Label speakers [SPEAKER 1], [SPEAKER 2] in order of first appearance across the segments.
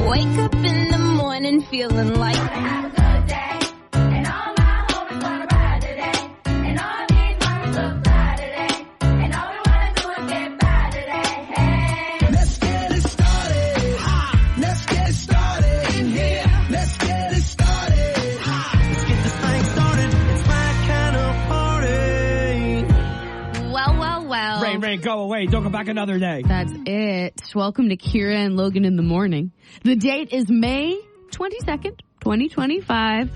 [SPEAKER 1] Wake up in the morning feeling like I have a good day. And all my homies wanna ride today. And all these mamas look fly today. And all we wanna do is get by today. Hey.
[SPEAKER 2] Let's get it started. Let's get it started in here. Let's get it started. Let's get this thing started. It's my kind of party.
[SPEAKER 3] Well.
[SPEAKER 4] Rain, go away. Don't come back another day.
[SPEAKER 3] That's it. Welcome to Kira and Logan in the morning. The date is May 22nd, 2025.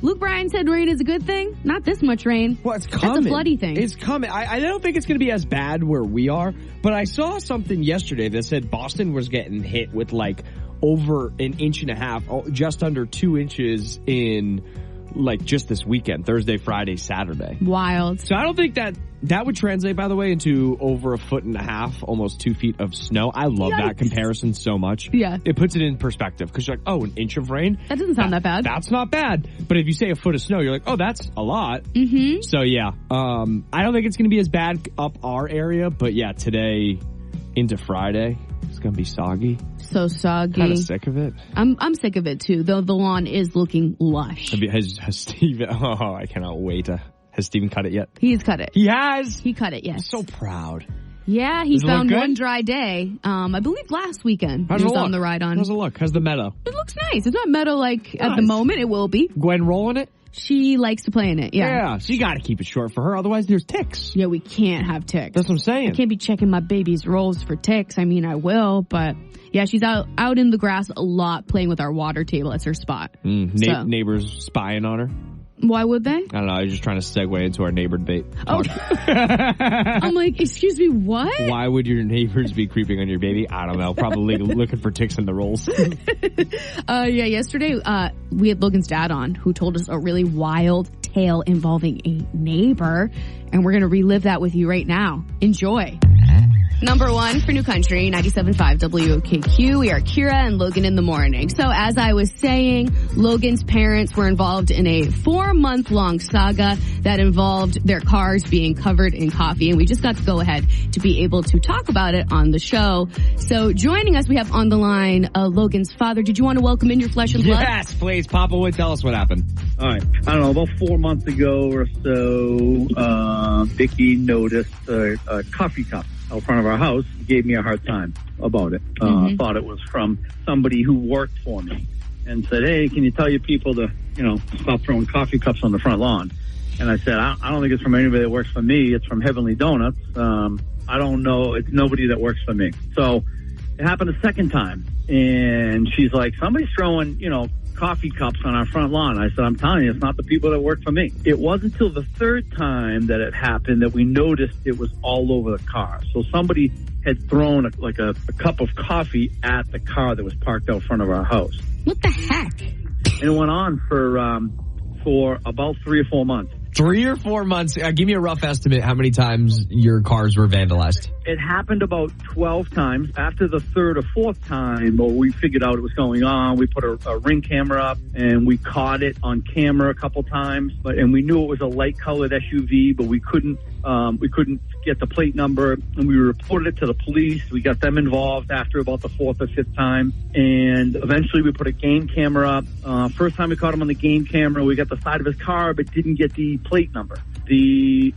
[SPEAKER 3] Luke Bryan said rain is a good thing. Not this much rain.
[SPEAKER 4] Well, it's coming.
[SPEAKER 3] That's a bloody thing.
[SPEAKER 4] It's coming. I don't think it's going to be as bad where we are, but I saw something yesterday that said Boston was getting hit with like over an inch and a half, just under 2 inches in like just this weekend, Thursday, Friday, Saturday.
[SPEAKER 3] Wild.
[SPEAKER 4] So I don't think that would translate, by the way, into over 1.5 feet, almost 2 feet of snow. I love that comparison so much.
[SPEAKER 3] Yeah.
[SPEAKER 4] It puts it in perspective because you're like, oh, an inch of rain?
[SPEAKER 3] That doesn't sound that bad.
[SPEAKER 4] That's not bad. But if you say a foot of snow, you're like, oh, that's a lot.
[SPEAKER 3] Mm-hmm.
[SPEAKER 4] So, yeah, I don't think it's going to be as bad up our area. But, yeah, today into Friday, it's going to be soggy.
[SPEAKER 3] So soggy.
[SPEAKER 4] Kind of sick of it.
[SPEAKER 3] I'm sick of it, too, though the lawn is looking lush.
[SPEAKER 4] Has Steven... Oh, I cannot wait. Has Steven cut it yet?
[SPEAKER 3] He's cut it.
[SPEAKER 4] He has?
[SPEAKER 3] He cut it, yes.
[SPEAKER 4] I'm so proud.
[SPEAKER 3] Yeah, he found one dry day. I believe last weekend. He was on the ride on.
[SPEAKER 4] How's it look? How's the meadow?
[SPEAKER 3] It looks nice. It's not meadow like at the moment. It will be.
[SPEAKER 4] Gwen rolling it?
[SPEAKER 3] She likes to play in it, yeah.
[SPEAKER 4] Yeah, so you got to keep it short for her. Otherwise, there's ticks.
[SPEAKER 3] Yeah, we can't have ticks.
[SPEAKER 4] That's what I'm saying.
[SPEAKER 3] I can't be checking my baby's rolls for ticks. I mean, I will, but yeah, she's out in the grass a lot playing with our water table. That's her spot.
[SPEAKER 4] Neighbors spying on her?
[SPEAKER 3] Why would they?
[SPEAKER 4] I don't know. I was just trying to segue into our neighbor debate.
[SPEAKER 3] Oh. I'm like, excuse me, what?
[SPEAKER 4] Why would your neighbors be creeping on your baby? I don't know. Probably looking for ticks in the rolls.
[SPEAKER 3] Yeah, yesterday we had Logan's dad on who told us a really wild tale involving a neighbor, and we're going to relive that with you right now. Enjoy. Number one for New Country, 97.5 WOKQ. We are Kira and Logan in the morning. So as I was saying, Logan's parents were involved in a 4-month-long saga that involved their cars being covered in coffee. And we just got to go ahead to be able to talk about it on the show. So joining us, we have on the line Logan's father. Did you want to welcome in your flesh and blood?
[SPEAKER 4] Yes, please. Papa would tell us what happened.
[SPEAKER 5] All right. I don't know, about 4 months ago or so, Vicky noticed a coffee cup out front of our house, gave me a hard time about it. Thought it was from somebody who worked for me and said, hey, can you tell your people to, stop throwing coffee cups on the front lawn? And I said, I don't think it's from anybody that works for me. It's from Heavenly Donuts. I don't know. It's nobody that works for me. So it happened a second time. And she's like, somebody's throwing, coffee cups on our front lawn. I said, I'm telling you, it's not the people that work for me. It wasn't until the third time that it happened that we noticed it was all over the car. So somebody had thrown a cup of coffee at the car that was parked out front of our house.
[SPEAKER 3] What the heck?
[SPEAKER 5] And it went on for about 3 or 4 months.
[SPEAKER 6] 3 or 4 months. Give me a rough estimate how many times your cars were vandalized.
[SPEAKER 5] It happened about 12 times. After the third or fourth time, we figured out what was going on. We put a Ring camera up, and we caught it on camera a couple times. And we knew it was a light-colored SUV, but we couldn't get the plate number. And we reported it to the police. We got them involved after about the fourth or fifth time. And eventually, we put a game camera up. First time we caught him on the game camera, we got the side of his car, but didn't get the plate number. The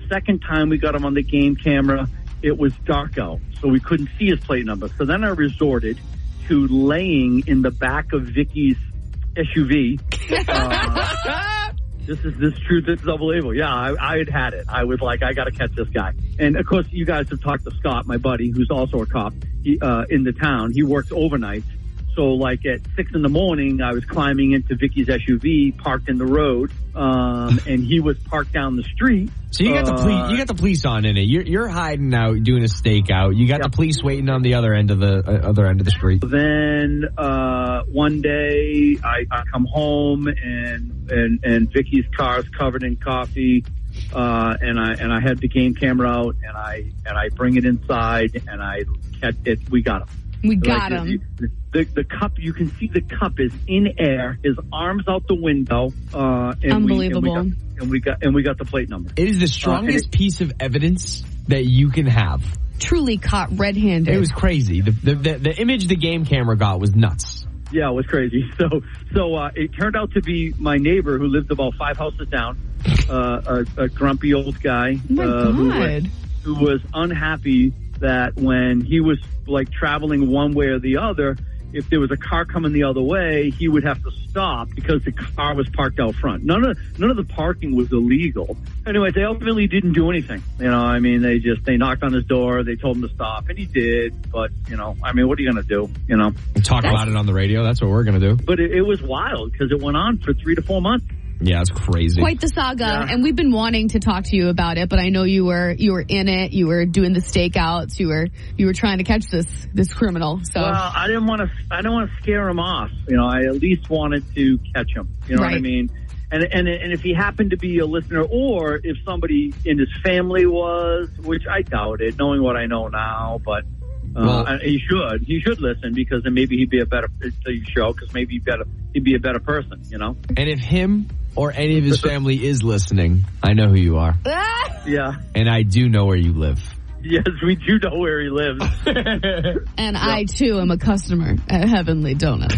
[SPEAKER 5] second time we got him on the game camera, it was dark out, so we couldn't see his plate number. So then I resorted to laying in the back of Vicky's SUV. This is unbelievable. Yeah, I had it. I was like, I got to catch this guy. And of course, you guys have talked to Scott, my buddy, who's also a cop in the town. He works overnight. So like at 6 a.m, I was climbing into Vicky's SUV parked in the road, and he was parked down the street.
[SPEAKER 6] So you got the police on in it. You're hiding out doing a stakeout. You got the police waiting on the other end of the street.
[SPEAKER 5] Then one day I come home and Vicky's car's covered in coffee, and I had the game camera out and I bring it inside and I catch it. We got him.
[SPEAKER 3] We got him.
[SPEAKER 5] The cup, you can see the cup is in air, his arms out the window. And
[SPEAKER 3] Unbelievable.
[SPEAKER 5] We got the plate number.
[SPEAKER 6] It is the strongest piece of evidence that you can have.
[SPEAKER 3] truly caught red-handed.
[SPEAKER 6] It was crazy. The image the game camera got was nuts.
[SPEAKER 5] Yeah, it was crazy. So it turned out to be my neighbor who lived about 5 houses down, a grumpy old guy
[SPEAKER 3] Oh my God.
[SPEAKER 5] who was unhappy that when he was like traveling one way or the other, if there was a car coming the other way, he would have to stop because the car was parked out front. None of the parking was illegal. Anyway, they ultimately didn't do anything. You know, I mean, they knocked on his door, they told him to stop, and he did. But, you know, I mean, what are you going to do? You know,
[SPEAKER 6] Talk about it on the radio. That's what we're going to do.
[SPEAKER 5] but it was wild because it went on for 3 to 4 months.
[SPEAKER 6] Yeah, it's crazy.
[SPEAKER 3] Quite the saga,
[SPEAKER 5] Yeah.
[SPEAKER 3] and we've been wanting to talk to you about it, but I know you were in it. You were doing the stakeouts. You were trying to catch this criminal. So
[SPEAKER 5] Well, I didn't want to scare him off. You know, I at least wanted to catch him. You know what I
[SPEAKER 3] Right.
[SPEAKER 5] mean? And if he happened to be a listener, or if somebody in his family was, which I doubted, knowing what I know now, but he should listen, because then maybe he'd be a better show, because maybe he'd be a better person. You know?
[SPEAKER 6] And if him or any of his family is listening, I know who you are.
[SPEAKER 5] Yeah.
[SPEAKER 6] And I do know where you live.
[SPEAKER 5] Yes, we do know where he lives.
[SPEAKER 3] and I too am a customer at Heavenly Donuts.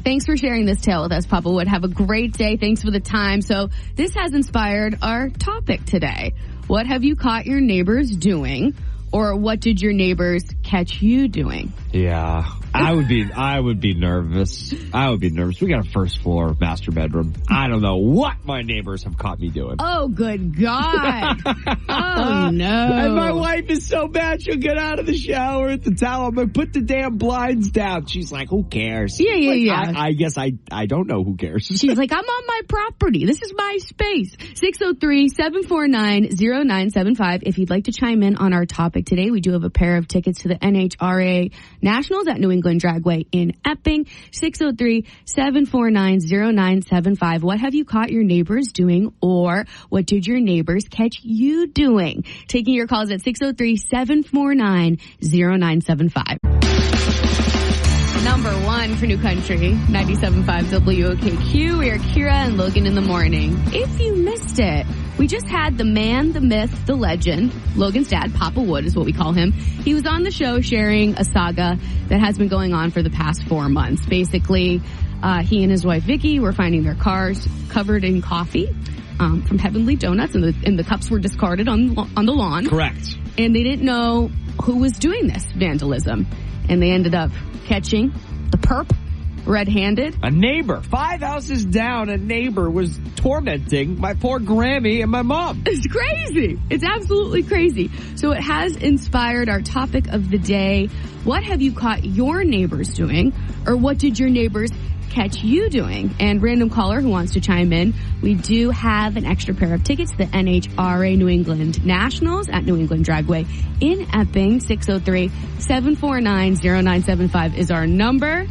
[SPEAKER 3] Thanks for sharing this tale with us, Papa Wood. Have a great day. Thanks for the time. So this has inspired our topic today. What have you caught your neighbors doing? Or what did your neighbors catch you doing?
[SPEAKER 4] Yeah, I would be nervous. I would be nervous. We got a first floor master bedroom. I don't know what my neighbors have caught me doing.
[SPEAKER 3] Oh, good God. Oh, no.
[SPEAKER 4] And my wife is so bad, she'll get out of the shower at the towel. I'm going to put the damn blinds down. She's like, who cares?
[SPEAKER 3] Yeah.
[SPEAKER 4] I guess I don't know who cares.
[SPEAKER 3] She's like, I'm on my property. This is my space. 603-749-0975. If you'd like to chime in on our topic today, we do have a pair of tickets to the NHRA Nationals at New England Dragway in Epping. 603-749-0975. What have you caught your neighbors doing, or what did your neighbors catch you doing? Taking your calls at 603-749-0975. Number one for New Country, 97.5 WOKQ. We are Kira and Logan in the morning. If you missed it, we just had the man, the myth, the legend, Logan's dad, Papa Wood is what we call him. He was on the show sharing a saga that has been going on for the past 4 months. Basically, he and his wife Vicky were finding their cars covered in coffee from Heavenly Donuts, and the cups were discarded on the lawn.
[SPEAKER 4] Correct.
[SPEAKER 3] And they didn't know who was doing this vandalism. And they ended up catching the perp red-handed.
[SPEAKER 4] A neighbor, 5 houses down, a neighbor was tormenting my poor Grammy and my mom.
[SPEAKER 3] It's crazy. It's absolutely crazy. So it has inspired our topic of the day. What have you caught your neighbors doing? Or what did your neighbors catch you doing? And random caller who wants to chime in, we do have an extra pair of tickets to the NHRA New England Nationals at New England Dragway in Epping. 603-749-0975 is our number.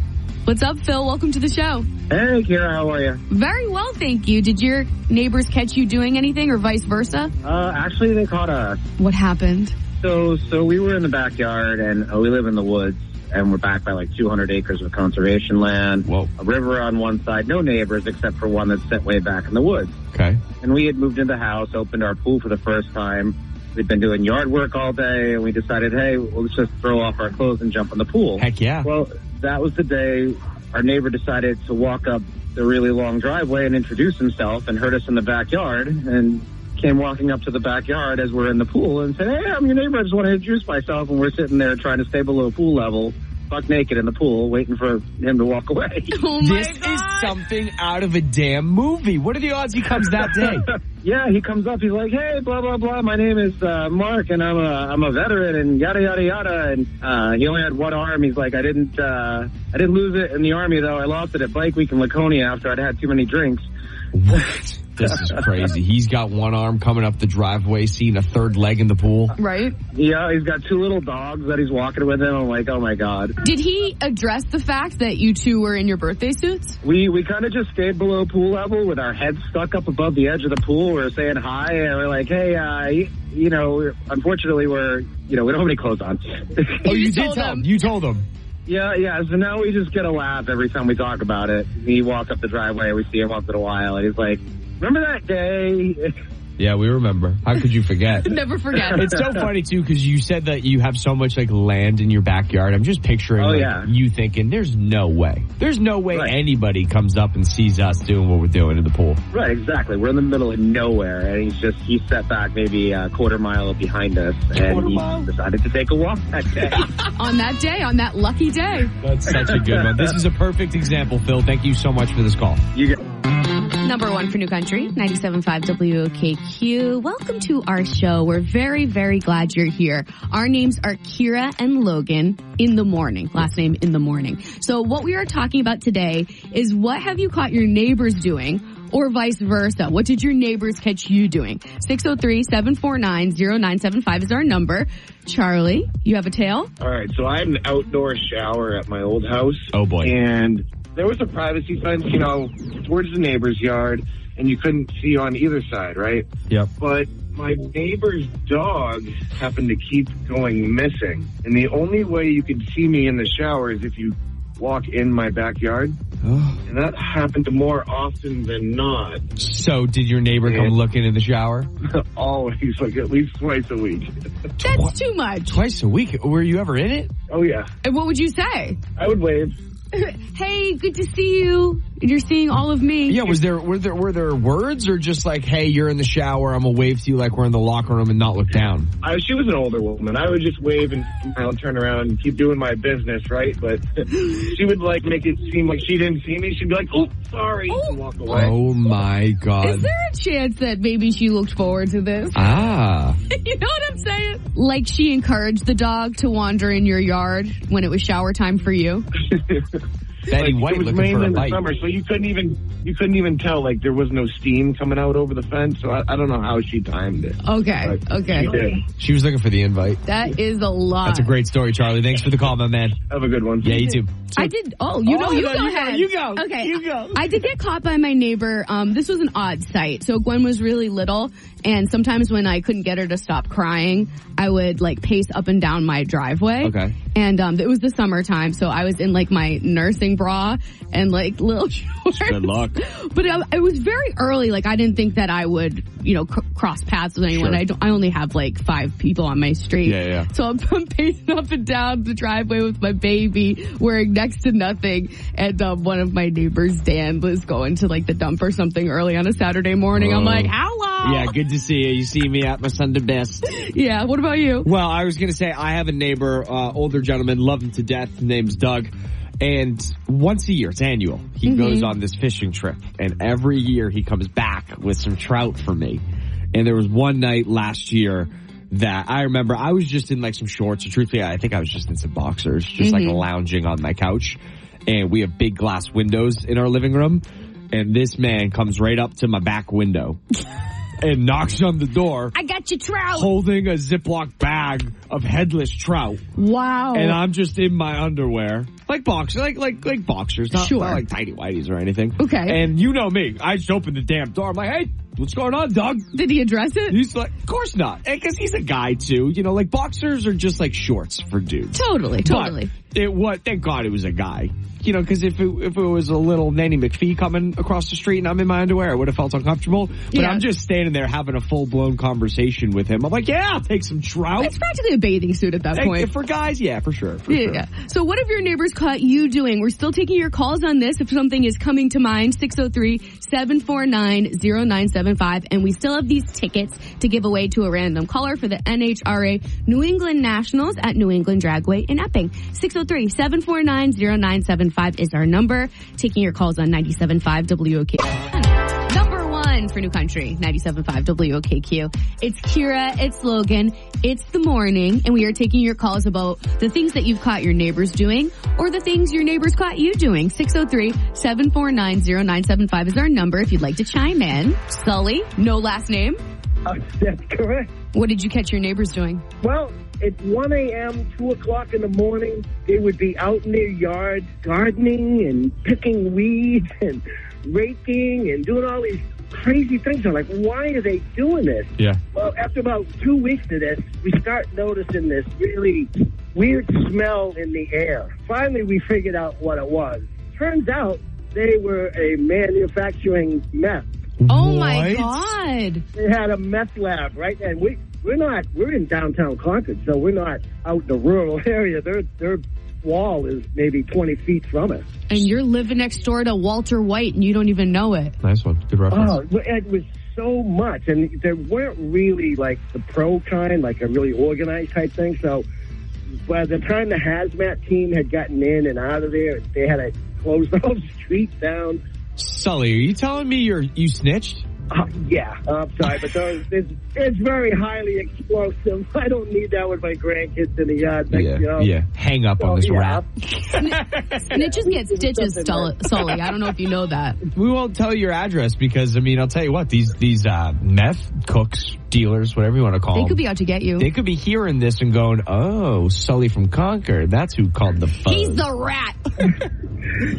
[SPEAKER 3] What's up, Phil? Welcome to the show.
[SPEAKER 5] Hey, Kira, how are you?
[SPEAKER 3] Very well, thank you. Did your neighbors catch you doing anything, or vice versa?
[SPEAKER 5] Actually, they caught us.
[SPEAKER 3] What happened?
[SPEAKER 5] So we were in the backyard, and we live in the woods, and we're backed by like 200 acres of conservation land.
[SPEAKER 6] Whoa.
[SPEAKER 5] A river on one side, no neighbors except for one that's set way back in the woods.
[SPEAKER 6] Okay.
[SPEAKER 5] And we had moved into the house, opened our pool for the first time. We'd been doing yard work all day, and we decided, hey, well, let's just throw off our clothes and jump in the pool.
[SPEAKER 6] Heck yeah.
[SPEAKER 5] Well, that was the day our neighbor decided to walk up the really long driveway and introduce himself and heard us in the backyard, and came walking up to the backyard as we're in the pool and said, hey, I'm your neighbor. I just want to introduce myself. And we're sitting there trying to stay below pool level, buck naked in the pool, waiting for him to walk away.
[SPEAKER 3] Oh my
[SPEAKER 4] This is something out of a damn movie. What are the odds he comes that day?
[SPEAKER 5] Yeah, he comes up. He's like, hey, blah, blah, blah. My name is Mark, and I'm a veteran, and yada, yada, yada. And he only had one arm. He's like, I didn't lose it in the Army, though. I lost it at Bike Week in Laconia after I'd had too many drinks.
[SPEAKER 6] What? This is crazy. He's got one arm coming up the driveway, seeing a third leg in the pool.
[SPEAKER 3] Right?
[SPEAKER 5] Yeah, he's got 2 little dogs that he's walking with him. I'm like, oh, my God.
[SPEAKER 3] Did he address the fact that you two were in your birthday suits?
[SPEAKER 5] We kind of just stayed below pool level with our heads stuck up above the edge of the pool. We were saying hi, and we're like, hey, unfortunately, we don't have any clothes on.
[SPEAKER 6] Oh, you
[SPEAKER 3] just
[SPEAKER 6] did
[SPEAKER 3] told
[SPEAKER 6] tell
[SPEAKER 3] him.
[SPEAKER 6] him. You told him.
[SPEAKER 5] Yeah, so now we just get a laugh every time we talk about it. We walk up the driveway, we see him once in a while, and he's like, remember that day?
[SPEAKER 6] Yeah, we remember. How could you forget?
[SPEAKER 3] Never forget.
[SPEAKER 4] It's so funny, too, because you said that you have so much, like, land in your backyard. I'm just picturing you thinking, there's no way. There's no way anybody comes up and sees us doing what we're doing in the pool.
[SPEAKER 7] Right, exactly. We're in the middle of nowhere, and he's set back maybe a quarter mile behind us, and he decided to take a walk that day.
[SPEAKER 3] On that lucky day.
[SPEAKER 4] That's such a good one. This is a perfect example, Phil. Thank you so much for this call.
[SPEAKER 7] You get
[SPEAKER 3] Number one for New Country, 97.5 WOKQ. Welcome to our show. We're very, very glad you're here. Our names are Kira and Logan in the morning. Last name in the morning. So what we are talking about today is what have you caught your neighbors doing? Or vice versa. What did your neighbors catch you doing? 603-749-0975 is our number. Charlie, you have a tale?
[SPEAKER 8] All right, so I have an outdoor shower at my old house.
[SPEAKER 4] Oh, boy.
[SPEAKER 8] And there was a privacy fence, towards the neighbor's yard, and you couldn't see on either side, right?
[SPEAKER 4] Yep.
[SPEAKER 8] But my neighbor's dog happened to keep going missing. And the only way you could see me in the shower is if you walk in my backyard. And that happened more often than not.
[SPEAKER 4] So did your neighbor come looking in the shower?
[SPEAKER 8] Always, like at least twice a week.
[SPEAKER 3] That's too much.
[SPEAKER 4] Twice a week? Were you ever in it?
[SPEAKER 8] Oh, yeah.
[SPEAKER 3] And what would you say?
[SPEAKER 8] I would wave.
[SPEAKER 3] Hey, good to see you. You're seeing all of me.
[SPEAKER 4] Yeah, were there words or just like, hey, you're in the shower, I'm gonna wave to you like we're in the locker room and not look down?
[SPEAKER 8] She was an older woman. I would just wave and smile, turn around and keep doing my business, right? But she would like make it seem like she didn't see me. She'd be like, oh, sorry, and walk away.
[SPEAKER 4] Oh my God.
[SPEAKER 3] Is there a chance that maybe she looked forward to this?
[SPEAKER 4] Ah.
[SPEAKER 3] You know what I'm saying? Like she encouraged the dog to wander in your yard when it was shower time for you?
[SPEAKER 4] Betty White
[SPEAKER 8] it was
[SPEAKER 4] looking for a
[SPEAKER 8] in the
[SPEAKER 4] bite.
[SPEAKER 8] summer, so you couldn't even tell, like, there was no steam coming out over the fence, so I don't know how she timed it.
[SPEAKER 3] Okay, okay.
[SPEAKER 8] She did.
[SPEAKER 4] She was looking for the invite.
[SPEAKER 3] That is a lot.
[SPEAKER 4] That's a great story, Charlie. Thanks for the call, my man.
[SPEAKER 8] Have a good one.
[SPEAKER 4] Yeah, you too.
[SPEAKER 3] I did. Oh, you go ahead.
[SPEAKER 4] You go.
[SPEAKER 3] Okay.
[SPEAKER 4] You go.
[SPEAKER 3] I did get caught by my neighbor. This was an odd sight. So Gwen was really little, and sometimes when I couldn't get her to stop crying, I would like pace up and down my driveway.
[SPEAKER 4] Okay.
[SPEAKER 3] And it was the summertime, so I was in like my nursing bra and like little shorts.
[SPEAKER 4] Good luck.
[SPEAKER 3] But it was very early. Like I didn't think that I would, cross paths with anyone.
[SPEAKER 4] Sure.
[SPEAKER 3] I only have like 5 people on my street.
[SPEAKER 4] Yeah.
[SPEAKER 3] So I'm pacing up and down the driveway with my baby, wearing next to nothing. And one of my neighbors, Dan, was going to like the dump or something early on a Saturday morning. I'm like, hello.
[SPEAKER 4] Yeah, good to see you. You see me at my Sunday best.
[SPEAKER 3] Yeah. What about you?
[SPEAKER 4] Well, I was going to say I have a neighbor, older gentleman, love him to death. His name's Doug. And once a year, it's annual, he goes on this fishing trip. And every year he comes back with some trout for me. And there was one night last year that I remember I was just in like some shorts. And truthfully, I think I was just in some boxers, just like lounging on my couch. And we have big glass windows in our living room. And this man comes right up to my back window. And knocks on the door.
[SPEAKER 3] I got your trout.
[SPEAKER 4] Holding a Ziploc bag of headless trout.
[SPEAKER 3] Wow.
[SPEAKER 4] And I'm just in my underwear. Like boxers, like boxers. Not like tighty whities or anything.
[SPEAKER 3] Okay.
[SPEAKER 4] And you know me. I just opened the damn door. I'm like, hey, what's going on, Doug?
[SPEAKER 3] Did he address it?
[SPEAKER 4] He's like, of course not. Because he's a guy too. Like boxers are just like shorts for dudes.
[SPEAKER 3] Totally.
[SPEAKER 4] But thank God it was a guy. Because if it was a little Nanny McPhee coming across the street and I'm in my underwear, I would have felt uncomfortable. But I'm just standing there having a full-blown conversation with him. I'm like, yeah, I'll take some trout.
[SPEAKER 3] It's practically a bathing suit at that point.
[SPEAKER 4] For guys, yeah, for sure.
[SPEAKER 3] Yeah. So what have your neighbors caught you doing? We're still taking your calls on this. If something is coming to mind, 603-749-0975. And we still have these tickets to give away to a random caller for the NHRA New England Nationals at New England Dragway in Epping. 603-749-0975 is our number. Taking your calls on 97.5 WOKQ. Number one for New Country, 97.5 WOKQ. It's Kira, it's Logan, it's the morning, and we are taking your calls about the things that you've caught your neighbors doing or the things your neighbors caught you doing. 603-749-0975 is our number if you'd like to chime in. Sully, no last name.
[SPEAKER 5] That's correct.
[SPEAKER 3] What did you catch your neighbors doing?
[SPEAKER 5] Well, at 1 a.m., 2 o'clock in the morning, they would be out in their yard gardening and picking weeds and raking and doing all these crazy things. I'm like, why are they doing this?
[SPEAKER 4] Yeah.
[SPEAKER 5] Well, after about 2 weeks of this, we start noticing this really weird smell in the air. Finally, we figured out what it was. Turns out they were a manufacturing meth
[SPEAKER 3] Oh my
[SPEAKER 4] What?
[SPEAKER 3] God.
[SPEAKER 9] They had a meth lab, right? And we're in downtown Concord, so we're not out in the rural area. Their wall is maybe 20 feet from us.
[SPEAKER 3] And you're living next door to Walter White and you don't even know it.
[SPEAKER 6] Nice one. Good reference.
[SPEAKER 9] Oh, it was so much. And there weren't really like the pro kind, like a really organized type thing. So by the time the hazmat team had gotten in and out of there, they had to close the whole street down.
[SPEAKER 6] Sully, are you telling me you snitched?
[SPEAKER 9] Yeah, I'm sorry, but it's very highly explosive. I don't need that with my grandkids in the yard.
[SPEAKER 6] Yeah. Hang up on this rap.
[SPEAKER 3] Snitches get stitches, Sully. I don't know if you know that.
[SPEAKER 6] We won't tell you your address because, I mean, I'll tell you what, these meth cooks, dealers, whatever you want to call them.
[SPEAKER 3] They could be out to get you.
[SPEAKER 6] They could be hearing this and going, oh, Sully from Concord, that's who called the fuzz.
[SPEAKER 3] He's the rat.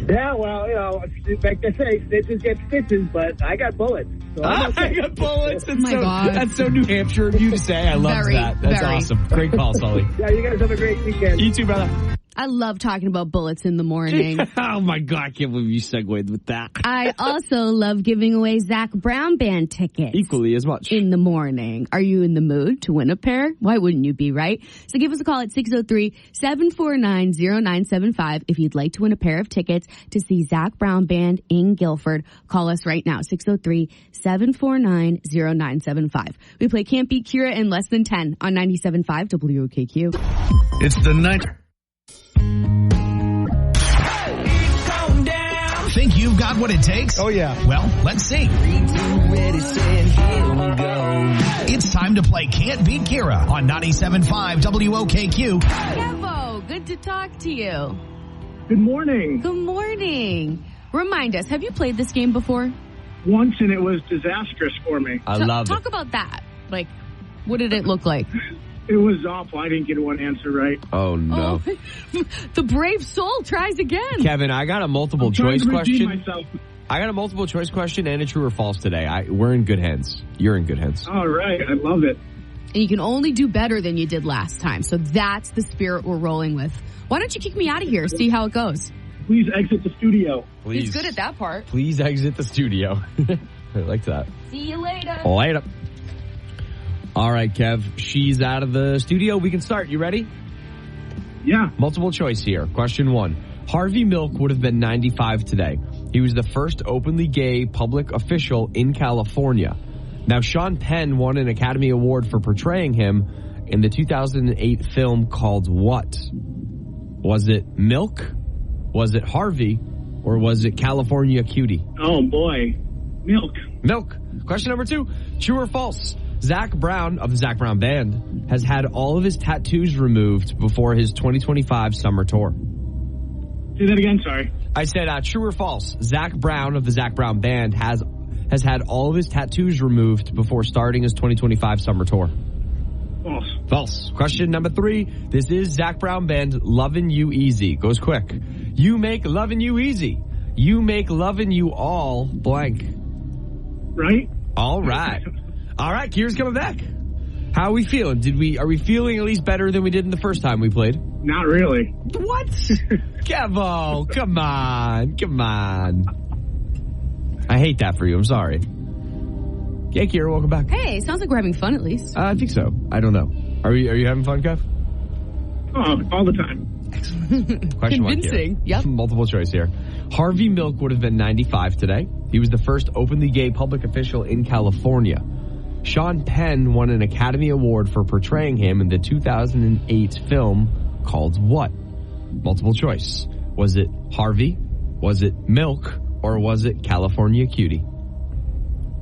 [SPEAKER 9] Yeah, well, like they say, snitches get stitches, but I got bullets. So
[SPEAKER 6] I got bullets.
[SPEAKER 3] Oh my God.
[SPEAKER 6] That's so New Hampshire of you to say. I love that. That's awesome. Great call, Sully.
[SPEAKER 9] Yeah, you guys have a great weekend.
[SPEAKER 6] You too, brother.
[SPEAKER 3] I love talking about bullets in the morning.
[SPEAKER 4] Oh my God, I can't believe you segued with that.
[SPEAKER 3] I also love giving away Zach Brown Band tickets.
[SPEAKER 4] Equally as much.
[SPEAKER 3] In the morning. Are you in the mood to win a pair? Why wouldn't you be, right? So give us a call at 603-749-0975 if you'd like to win a pair of tickets to see Zach Brown Band in Guilford. Call us right now, 603-749-0975. We play Can't Beat Kira in less than 10 on 97.5 WOKQ.
[SPEAKER 2] It's the night. Think you've got what it takes?
[SPEAKER 4] Oh, yeah.
[SPEAKER 2] Well, let's see. It's time to play Can't Beat Kira on 97.5 WOKQ.
[SPEAKER 3] Kevo, good to talk to you.
[SPEAKER 9] Good morning.
[SPEAKER 3] Good morning. Remind us, have you played this game before?
[SPEAKER 9] Once, and it was disastrous for me.
[SPEAKER 6] I love
[SPEAKER 3] Talk about that. Like, what did it look like?
[SPEAKER 9] It was awful. I didn't get one answer right.
[SPEAKER 6] Oh, no.
[SPEAKER 3] Oh, the brave soul tries again.
[SPEAKER 6] Kevin, I got a multiple choice question.
[SPEAKER 9] Myself.
[SPEAKER 6] I got a multiple choice question and a true or false today. We're in good hands. You're in good hands.
[SPEAKER 9] All right. I love it.
[SPEAKER 3] And you can only do better than you did last time. So that's the spirit we're rolling with. Why don't you kick me out of here? See how it goes.
[SPEAKER 9] Please exit the studio.
[SPEAKER 6] Please.
[SPEAKER 3] He's good at that part.
[SPEAKER 6] Please exit the studio. I like that.
[SPEAKER 3] See you later.
[SPEAKER 6] Later. All right, Kev. She's out of the studio. We can start. You ready?
[SPEAKER 9] Yeah.
[SPEAKER 6] Multiple choice here. Question 1. Harvey Milk would have been 95 today. He was the first openly gay public official in California. Now, Sean Penn won an Academy Award for portraying him in the 2008 film called what? Was it Milk? Was it Harvey? Or was it California Cutie?
[SPEAKER 9] Oh, boy. Milk.
[SPEAKER 6] Milk. Question number 2. True or false? Zach Brown of the Zach Brown Band has had all of his tattoos removed before his 2025 summer tour.
[SPEAKER 9] Say that again, sorry.
[SPEAKER 6] I said true or false? Zach Brown of the Zach Brown Band has had all of his tattoos removed before starting his 2025 summer tour.
[SPEAKER 9] False.
[SPEAKER 6] False. Question number 3. This is Zach Brown Band, Lovin' You Easy. Goes quick. You make lovin' you easy. You make lovin' you all blank.
[SPEAKER 9] Right?
[SPEAKER 6] All right. All right, Kira's coming back. How are we feeling? Are we feeling at least better than we did in the first time we played?
[SPEAKER 9] Not really.
[SPEAKER 6] What? Kevo, come on. I hate that for you. I'm sorry. Yeah, Kira, welcome back.
[SPEAKER 3] Hey, sounds like we're having fun at least.
[SPEAKER 6] I think so. I don't know. Are you having fun, Kev?
[SPEAKER 9] Oh, all the time.
[SPEAKER 6] Question 1
[SPEAKER 3] Convincing.
[SPEAKER 6] here.
[SPEAKER 3] Yep.
[SPEAKER 6] Multiple choice here. Harvey Milk would have been 95 today. He was the first openly gay public official in California. Sean Penn won an Academy Award for portraying him in the 2008 film called what? Multiple choice. Was it Harvey? Was it Milk? Or was it California Cutie?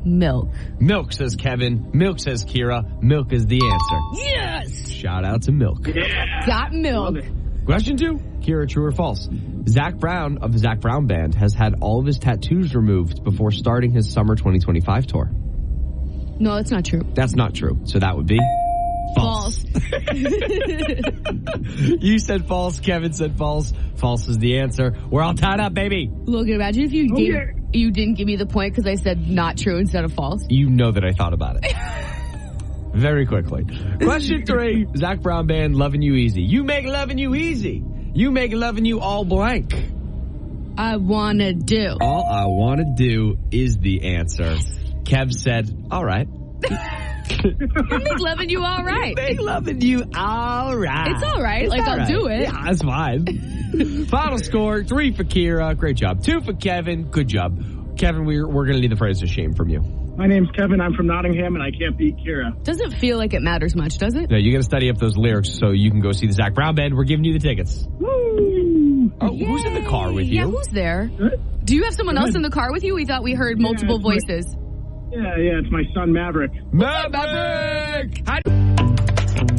[SPEAKER 3] Milk.
[SPEAKER 6] Milk, says Kevin. Milk, says Kira. Milk is the answer.
[SPEAKER 3] Yes!
[SPEAKER 6] Shout out to Milk.
[SPEAKER 9] Yeah.
[SPEAKER 3] Got milk.
[SPEAKER 6] Question 2. Kira, true or false? Zach Brown of the Zach Brown Band has had all of his tattoos removed before starting his summer 2025 tour.
[SPEAKER 3] No, that's not true.
[SPEAKER 6] That's not true. So that would be false. You said false. Kevin said false. False is the answer. We're all tied up, baby.
[SPEAKER 3] Logan, imagine if you didn't give me the point because I said not true instead of false.
[SPEAKER 6] You know that I thought about it. Very quickly. Question 3. Zach Brown Band, Lovin' You Easy. You make lovin' you easy. You make lovin' you all blank.
[SPEAKER 3] I wanna do.
[SPEAKER 6] All I want to do is the answer. Kev said, all right.
[SPEAKER 3] I make loving you all right.
[SPEAKER 6] Make loving you all right.
[SPEAKER 3] It's all right. Like, I'll do it.
[SPEAKER 6] Yeah, that's fine. Final score, 3 for Kira. Great job. 2 for Kevin. Good job. Kevin, we're going to need the phrase of shame from you.
[SPEAKER 10] My name's Kevin. I'm from Nottingham, and I can't beat Kira.
[SPEAKER 3] Doesn't feel like it matters much, does it?
[SPEAKER 6] No, you got to study up those lyrics so you can go see the Zach Brown Band. We're giving you the tickets.
[SPEAKER 10] Woo!
[SPEAKER 6] Oh, who's in the car with you?
[SPEAKER 3] Yeah, who's there? Do you have someone else in the car with you? We thought we heard multiple voices.
[SPEAKER 10] Yeah, it's my son Maverick.
[SPEAKER 6] Maverick!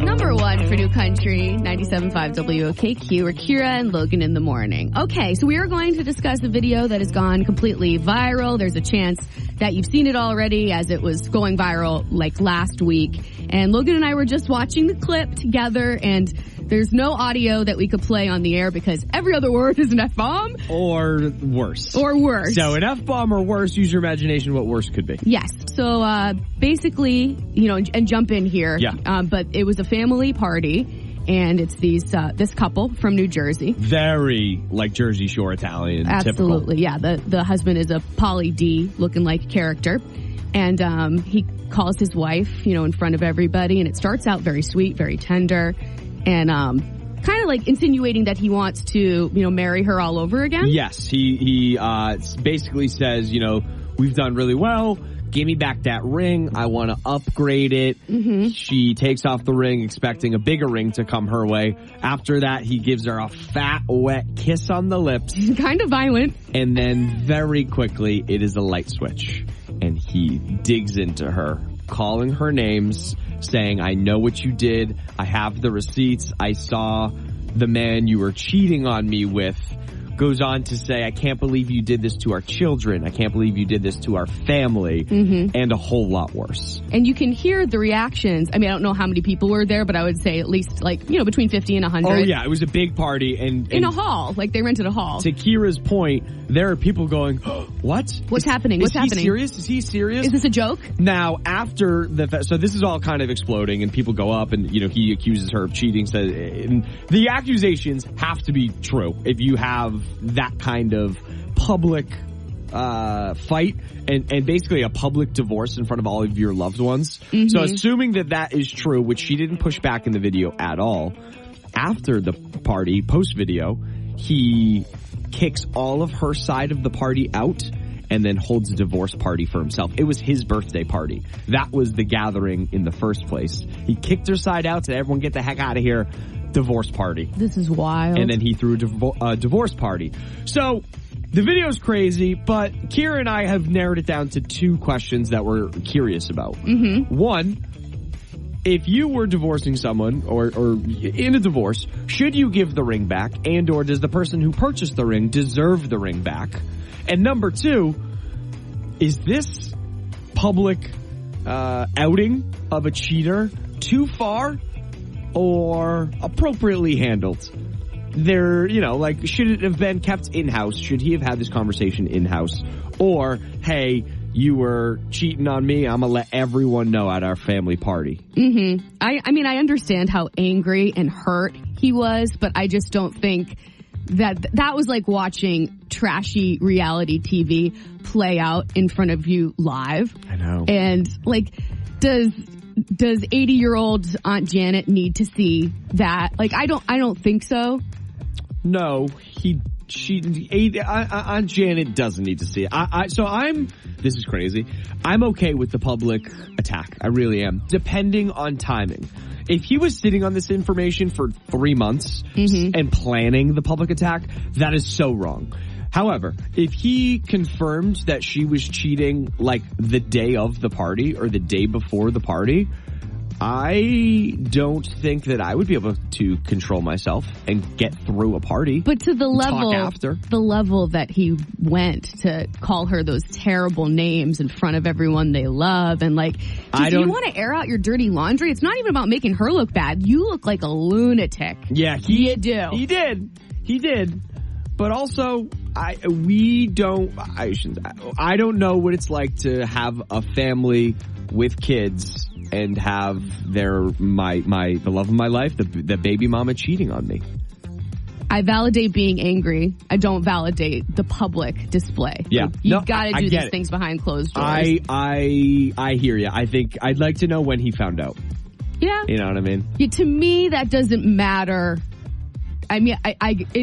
[SPEAKER 3] Number 1 for New Country, 97.5 WOKQ, or Kira and Logan in the morning. Okay, so we are going to discuss a video that has gone completely viral. There's a chance that you've seen it already as it was going viral like last week. And Logan and I were just watching the clip together, and there's no audio that we could play on the air because every other word is an F-bomb.
[SPEAKER 4] Or worse.
[SPEAKER 3] Or worse.
[SPEAKER 4] So an F-bomb or worse, use your imagination what worse could be.
[SPEAKER 3] Yes. So basically, and jump in here.
[SPEAKER 4] Yeah.
[SPEAKER 3] But it was a family party, and it's this couple from New Jersey.
[SPEAKER 4] Very like Jersey Shore Italian.
[SPEAKER 3] Absolutely.
[SPEAKER 4] Typical.
[SPEAKER 3] Yeah. The husband is a Pauly D looking like character. And he calls his wife, in front of everybody, and it starts out very sweet, very tender, and kind of like insinuating that he wants to, marry her all over again.
[SPEAKER 4] Yes, he basically says, we've done really well. Give me back that ring. I want to upgrade it. Mm-hmm. She takes off the ring, expecting a bigger ring to come her way. After that, he gives her a fat, wet kiss on the lips.
[SPEAKER 3] Kind of violent.
[SPEAKER 4] And then very quickly, it is a light switch. And he digs into her, calling her names, saying, I know what you did. I have the receipts. I saw the man you were cheating on me with. Goes on to say, I can't believe you did this to our children. I can't believe you did this to our family. Mm-hmm. And a whole lot worse.
[SPEAKER 3] And you can hear the reactions. I mean, I don't know how many people were there, but I would say at least between 50 and 100.
[SPEAKER 4] Oh yeah, it was a big party. And
[SPEAKER 3] in a hall. Like they rented a hall.
[SPEAKER 4] To Kira's point, there are people going, oh, what?
[SPEAKER 3] What's happening? What's happening?
[SPEAKER 4] Is he serious?
[SPEAKER 3] Is this a joke?
[SPEAKER 4] Now, after so this is all kind of exploding and people go up and, he accuses her of cheating. And the accusations have to be true if you have that kind of public fight and basically a public divorce in front of all of your loved ones. Mm-hmm. So assuming that is true, which she didn't push back in the video at all, after the party, post video, he kicks all of her side of the party out and then holds a divorce party for himself. It was his birthday party. That was the gathering in the first place. He kicked her side out, said, everyone get the heck out of here. Divorce party.
[SPEAKER 3] This is wild.
[SPEAKER 4] And then he threw a divorce party. So the video's crazy, but Kira and I have narrowed it down to 2 questions that we're curious about. Mm-hmm. One, if you were divorcing someone or in a divorce, should you give the ring back, and or does the person who purchased the ring deserve the ring back? And number 2, is this public outing of a cheater too far or appropriately handled? Should it have been kept in-house? Should he have had this conversation in-house? Or, hey, you were cheating on me, I'm going to let everyone know at our family party.
[SPEAKER 3] Mm-hmm. I understand how angry and hurt he was, but I just don't think that was like watching trashy reality TV play out in front of you live.
[SPEAKER 4] I know.
[SPEAKER 3] And, does 80-year-old Aunt Janet need to see that? I don't think so.
[SPEAKER 4] No, Aunt Janet doesn't need to see it. This is crazy. I'm okay with the public attack. I really am. Depending on timing. If he was sitting on this information for 3 months and planning the public attack, that is so wrong. However, if he confirmed that she was cheating the day of the party or the day before the party, I don't think that I would be able to control myself and get through a party.
[SPEAKER 3] But to the
[SPEAKER 4] level
[SPEAKER 3] that he went to call her those terrible names in front of everyone they love, and do you want to air out your dirty laundry? It's not even about making her look bad. You look like a lunatic.
[SPEAKER 4] Yeah,
[SPEAKER 3] you do.
[SPEAKER 4] He did. But also, I don't know what it's like to have a family with kids and have the love of my life, the baby mama cheating on me.
[SPEAKER 3] I validate being angry. I don't validate the public display.
[SPEAKER 4] Yeah.
[SPEAKER 3] Like, you've got to do these things behind closed doors.
[SPEAKER 4] I hear you. I think I'd like to know when he found out.
[SPEAKER 3] Yeah.
[SPEAKER 4] You know what I mean?
[SPEAKER 3] Yeah, to me, that doesn't matter. I mean,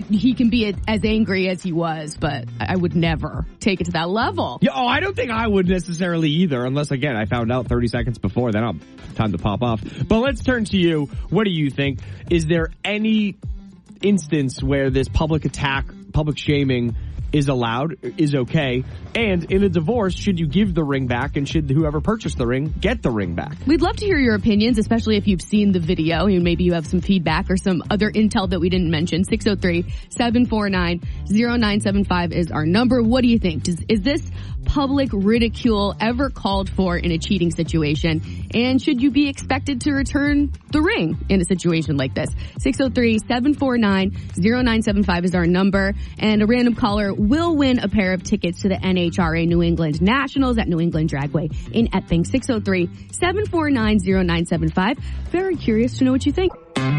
[SPEAKER 3] he can be as angry as he was, but I would never take it to that level.
[SPEAKER 4] Yeah, I don't think I would necessarily either, unless, again, I found out 30 seconds before. Then I'll time to pop off. But let's turn to you. What do you think? Is there any instance where this public attack, public shaming is allowed, is okay? And in a divorce, should you give the ring back, and should whoever purchased the ring get the ring back?
[SPEAKER 3] We'd love to hear your opinions, especially if you've seen the video and maybe you have some feedback or some other intel that we didn't mention. 603-749-0975 is our number. What do you think? Is this public ridicule ever called for in a cheating situation? And should you be expected to return the ring in a situation like this? 603-749-0975 is our number. And a random caller will win a pair of tickets to the NHRA New England Nationals at New England Dragway in Epping. 603-749-0975. Very curious to know what you think.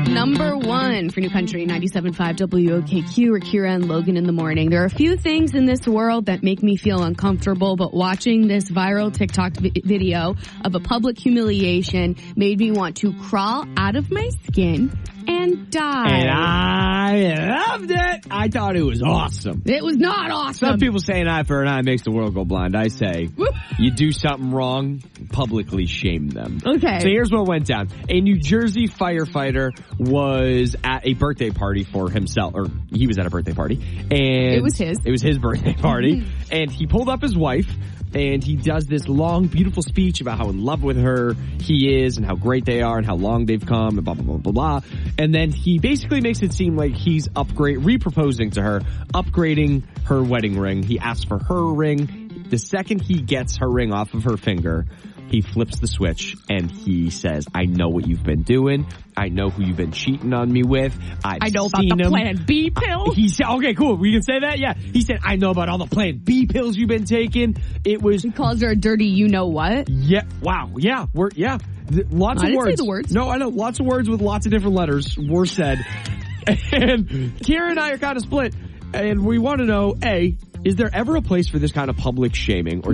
[SPEAKER 3] Number one for New Country 97.5 WOKQ or Kira and Logan in the morning. There are a few things in this world that make me feel uncomfortable, but watching this viral TikTok video of a public humiliation made me want to crawl out of my skin and die.
[SPEAKER 4] And I loved it. I thought it was awesome.
[SPEAKER 3] It was not awesome.
[SPEAKER 4] Some people say an eye for an eye makes the world go blind. I say you do something wrong, publicly shame them.
[SPEAKER 3] Okay.
[SPEAKER 4] So here's what went down. A New Jersey firefighter was at a birthday party for himself, or he was at a birthday party. And
[SPEAKER 3] it was his.
[SPEAKER 4] It was his birthday party. And he pulled up his wife. And he does this long, beautiful speech about how in love with her he is and how great they are and how long they've come and blah, blah, blah, blah, blah. And then he basically makes it seem like he's re-proposing to her, upgrading her wedding ring. He asks for her ring. The second he gets her ring off of her finger, he flips the switch and he says, I know what you've been doing. I know who you've been cheating on me with.
[SPEAKER 3] I know about the Plan B pill.
[SPEAKER 4] He said, okay, cool. We can say that? Yeah. He said, I know about all the Plan B pills you've been taking. He
[SPEAKER 3] calls her a dirty you-know-what.
[SPEAKER 4] Yeah. Wow. Yeah. Lots of words.
[SPEAKER 3] I didn't say the words.
[SPEAKER 4] No, I know. Lots of words with lots of different letters were said. And Kira and I are kind of split. And we want to know, A, is there ever a place for this kind of public shaming? Or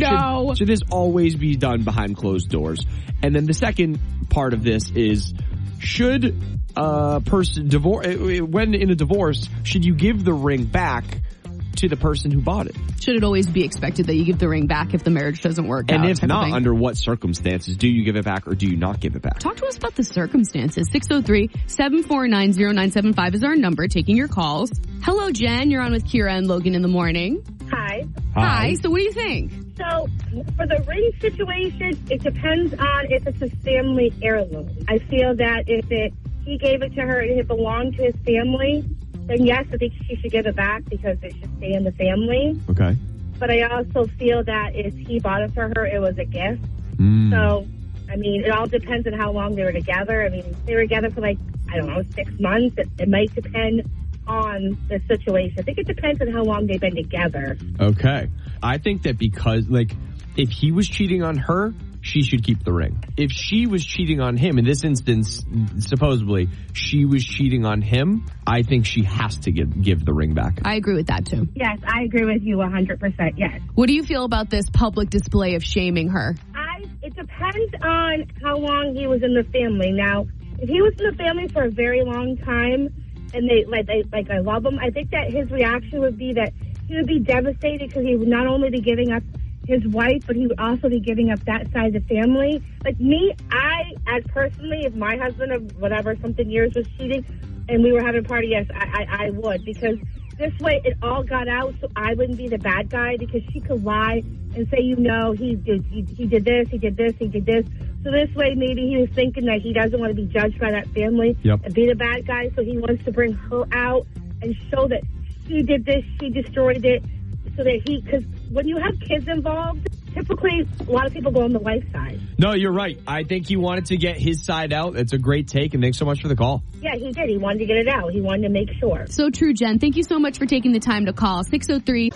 [SPEAKER 4] should this always be done behind closed doors? And then the second part of this is, should a person when in a divorce, should you give the ring back to the person who bought it?
[SPEAKER 3] Should it always be expected that you give the ring back if the marriage doesn't work out?
[SPEAKER 4] And if not, under what circumstances do you give it back or do you not give it back?
[SPEAKER 3] Talk to us about the circumstances. 603-749-0975 is our number, taking your calls. Hello, Jen. You're on with Kira and Logan in the morning.
[SPEAKER 11] Hi.
[SPEAKER 3] Hi. So what do you think?
[SPEAKER 11] So for the ring situation, it depends on if it's a family heirloom. I feel that if he gave it to her and it belonged to his family, then yes, I think she should give it back because it should stay in the family.
[SPEAKER 4] Okay.
[SPEAKER 11] But I also feel that if he bought it for her, it was a gift. So, I mean, it all depends on how long they were together. I mean, they were together for 6 months. It might depend on the situation. I think it depends on how long they've been together.
[SPEAKER 4] Okay. I think that because, if he was cheating on her, she should keep the ring. If she was cheating on him, in this instance, supposedly, she was cheating on him, I think she has to give the ring back.
[SPEAKER 3] I agree with that, too.
[SPEAKER 11] Yes, I agree with you 100%, yes.
[SPEAKER 3] What do you feel about this public display of shaming her?
[SPEAKER 11] It depends on how long he was in the family. Now, if he was in the family for a very long time, and I love him, I think that his reaction would be that he would be devastated because he would not only be giving up his wife, but he would also be giving up that side of the family. Like me, as personally, if my husband of something years was cheating and we were having a party, yes, I would, because this way it all got out so I wouldn't be the bad guy, because she could lie and say, he did this, he did this, he did this. So this way maybe he was thinking that he doesn't want to be judged by that family and be the bad guy, so he wants to bring her out and show that she did this, she destroyed it, so that because when you have kids involved, typically a lot of people go on the wife side.
[SPEAKER 6] No, you're right. I think he wanted to get his side out. It's a great take, and thanks so much for the call.
[SPEAKER 11] Yeah, he did. He wanted to get it out. He wanted to make sure.
[SPEAKER 3] So true, Jen. Thank you so much for taking the time to call. 603,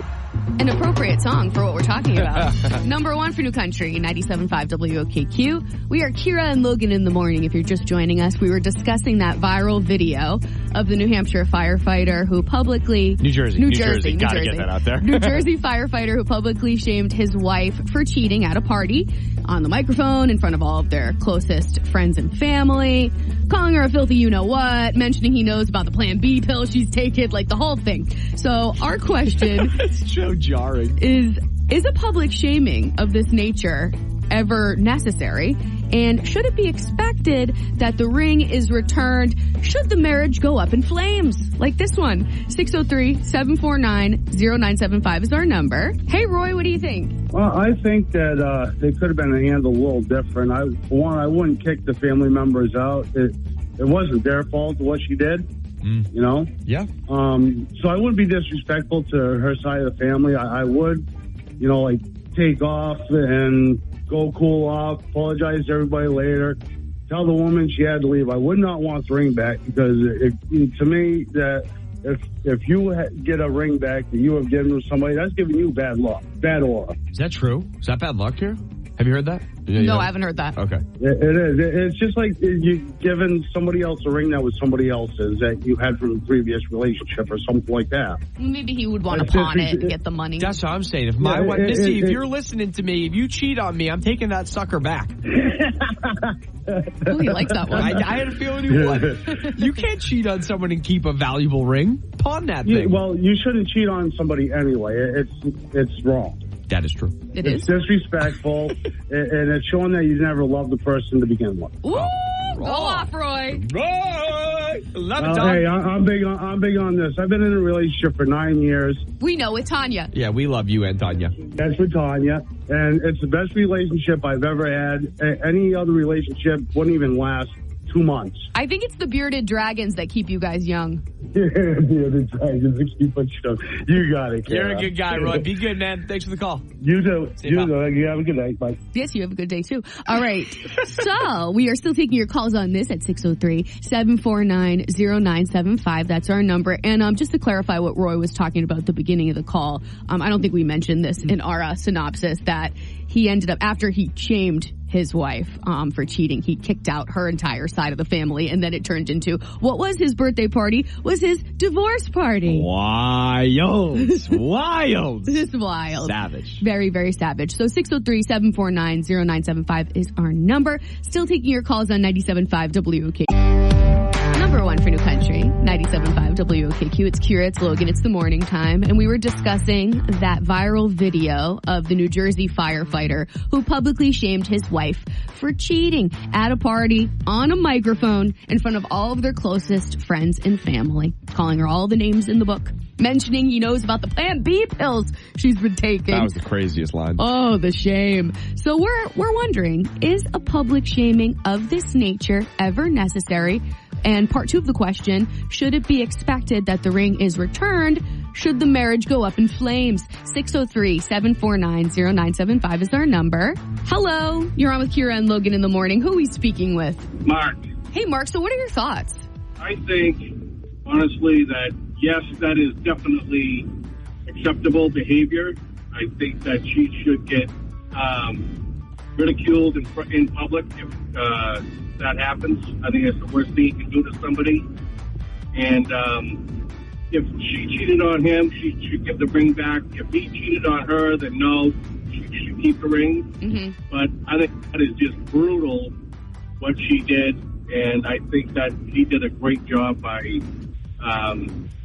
[SPEAKER 3] an appropriate song for what we're talking about. Number one for New Country, 97.5 WOKQ. We are Kira and Logan in the morning. If you're just joining us, we were discussing that viral video of the New Hampshire firefighter who publicly...
[SPEAKER 6] New Jersey. Gotta get that out there.
[SPEAKER 3] New Jersey firefighter who publicly shamed his wife for cheating at a party on the microphone in front of all of their closest friends and family, calling her a filthy you-know-what, mentioning he knows about the Plan B pill she's taken, like the whole thing. So our question
[SPEAKER 6] It's so jarring.
[SPEAKER 3] is a public shaming of this nature ever necessary? And should it be expected that the ring is returned should the marriage go up in flames? Like this one. 603-749-0975 is our number. Hey, Roy, what do you think?
[SPEAKER 10] Well, I think that they could have been handled a little different. For one, I wouldn't kick the family members out. It wasn't their fault what she did. You know?
[SPEAKER 6] Yeah.
[SPEAKER 10] So I wouldn't be disrespectful to her side of the family. I would, you know, like take off and go cool off, apologize to everybody later, tell the woman she had to leave. I would not want the ring back because to me, that if you get a ring back that you have given to somebody, that's giving you bad luck, bad aura.
[SPEAKER 6] Is that true? Is that bad luck here? Have you heard that?
[SPEAKER 3] No, I haven't heard that.
[SPEAKER 6] Okay.
[SPEAKER 10] It is. It's just like you giving somebody else a ring that was somebody else's that you had from a previous relationship or something like that.
[SPEAKER 3] Maybe he would want to pawn it and get the money.
[SPEAKER 6] That's what I'm saying. If my wife, Missy, if you're listening to me, if you cheat on me, I'm taking that sucker back.
[SPEAKER 3] Oh, he likes that one.
[SPEAKER 6] I had a feeling he would. You can't cheat on someone and keep a valuable ring. Pawn that thing.
[SPEAKER 10] Well, you shouldn't cheat on somebody anyway. It's wrong.
[SPEAKER 6] That is true.
[SPEAKER 3] It's
[SPEAKER 10] disrespectful, and it's showing that you never loved the person to begin with.
[SPEAKER 3] Ooh, go off, Roy.
[SPEAKER 6] Roy! Love it,
[SPEAKER 10] Tom.
[SPEAKER 6] Tom.
[SPEAKER 10] Hey, I'm big on this. I've been in a relationship for 9 years.
[SPEAKER 3] We know with Tanya.
[SPEAKER 6] Yeah, we love you and Tanya.
[SPEAKER 10] That's with Tanya, and it's the best relationship I've ever had. Any other relationship wouldn't even last 2 months.
[SPEAKER 3] I think it's the bearded dragons that keep you guys young.
[SPEAKER 10] Bearded dragons that keep us young. You got it, Kara.
[SPEAKER 6] You're a good guy, Roy. Be good, man. Thanks for the call.
[SPEAKER 10] You do.
[SPEAKER 6] You
[SPEAKER 10] You have a good night. Bye.
[SPEAKER 3] Yes, you have a good day, too. All right. So, we are still taking your calls on this at 603-749-0975. That's our number. And just to clarify what Roy was talking about at the beginning of the call, I don't think we mentioned this in our synopsis, that he ended up, after he shamed his wife for cheating, he kicked out her entire side of the family, and then it turned into what was his birthday party was his divorce party.
[SPEAKER 6] Wild. Wild.
[SPEAKER 3] This is wild.
[SPEAKER 6] Savage.
[SPEAKER 3] Very, very savage. So 603-749-0975 is our number. Still taking your calls on 97.5 WOKQ. Number one for New Country, 97.5 WOKQ. It's Kira, it's Logan, it's the morning time. And we were discussing that viral video of the New Jersey firefighter who publicly shamed his wife for cheating at a party on a microphone in front of all of their closest friends and family, calling her all the names in the book, mentioning he knows about the Plan B pills she's been taking.
[SPEAKER 6] That was the craziest line.
[SPEAKER 3] Oh, the shame. So we're wondering, is a public shaming of this nature ever necessary? And part two of the question, should it be expected that the ring is returned should the marriage go up in flames? 603-749-0975 is our number. Hello, you're on with Kira and Logan in the morning. Who are we speaking with?
[SPEAKER 10] Mark,
[SPEAKER 3] Hey, Mark, so what are your thoughts?
[SPEAKER 10] I think, honestly, that yes, that is definitely acceptable behavior. I think that she should get ridiculed in public if that happens. I think that's the worst thing you can do to somebody. And if she cheated on him, she should give the ring back. If he cheated on her, then no, she should keep the ring.
[SPEAKER 3] Mm-hmm.
[SPEAKER 10] But I think that is just brutal what she did, and I think that he did a great job by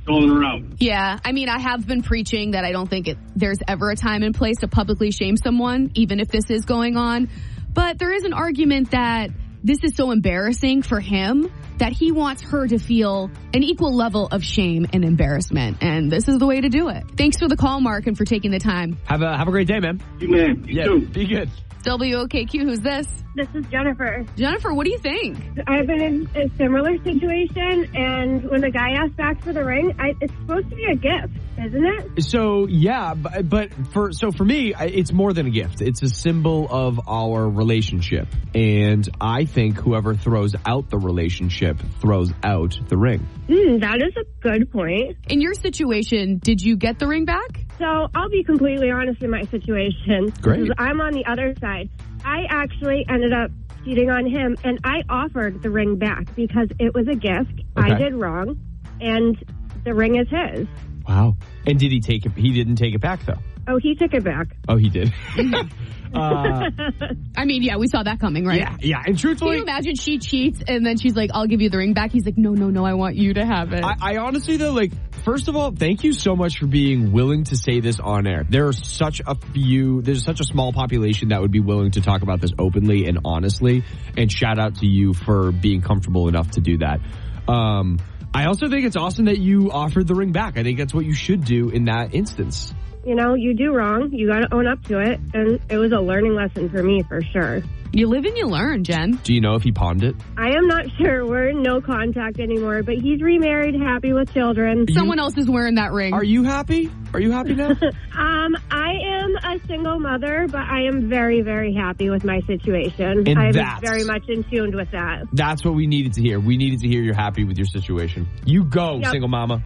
[SPEAKER 10] calling her out.
[SPEAKER 3] Yeah, I mean, I have been preaching that I don't think there's ever a time and place to publicly shame someone, even if this is going on. But there is an argument that this is so embarrassing for him that he wants her to feel an equal level of shame and embarrassment. And this is the way to do it. Thanks for the call, Mark, and for taking the time.
[SPEAKER 6] Have a great day, man.
[SPEAKER 10] You man, you too.
[SPEAKER 6] Be good.
[SPEAKER 3] WOKQ, who's this?
[SPEAKER 11] This is Jennifer.
[SPEAKER 3] Jennifer, what do you think?
[SPEAKER 11] I've been in a similar situation, and when the guy asked back for the ring, it's supposed to be a gift. isn't it?
[SPEAKER 6] So yeah, but for me, it's more than a gift. It's a symbol of our relationship, and I think whoever throws out the relationship throws out the ring.
[SPEAKER 11] That is a good point.
[SPEAKER 3] In your situation, did you get the ring back?
[SPEAKER 11] So I'll be completely honest in my situation.
[SPEAKER 6] Great.
[SPEAKER 11] Because I'm on the other side. I actually ended up cheating on him, and I offered the ring back because it was a gift.
[SPEAKER 6] Okay.
[SPEAKER 11] I did wrong, and the ring is his.
[SPEAKER 6] Wow. And did he take it? He didn't take it back, though.
[SPEAKER 11] Oh, he took it back.
[SPEAKER 6] Oh, he did.
[SPEAKER 3] I mean, yeah, we saw that coming, right?
[SPEAKER 6] Yeah. And truthfully,
[SPEAKER 3] can you imagine she cheats and then she's like, I'll give you the ring back? He's like, no, I want you to have it.
[SPEAKER 6] I honestly, though, like, first of all, thank you so much for being willing to say this on air. There's such a small population that would be willing to talk about this openly and honestly. And shout out to you for being comfortable enough to do that. I also think it's awesome that you offered the ring back. I think that's what you should do in that instance.
[SPEAKER 11] You know, you do wrong. You got to own up to it. And it was a learning lesson for me, for sure.
[SPEAKER 3] You live and you learn, Jen.
[SPEAKER 6] Do you know if he pawned it?
[SPEAKER 11] I am not sure. We're in no contact anymore, but he's remarried, happy with children.
[SPEAKER 3] Someone else is wearing that ring.
[SPEAKER 6] Are you happy? Are you happy now?
[SPEAKER 11] I am a single mother, but I am very, very happy with my situation.
[SPEAKER 6] And
[SPEAKER 11] I'm very much in tune with that.
[SPEAKER 6] That's what we needed to hear. We needed to hear you're happy with your situation. You go, single mama.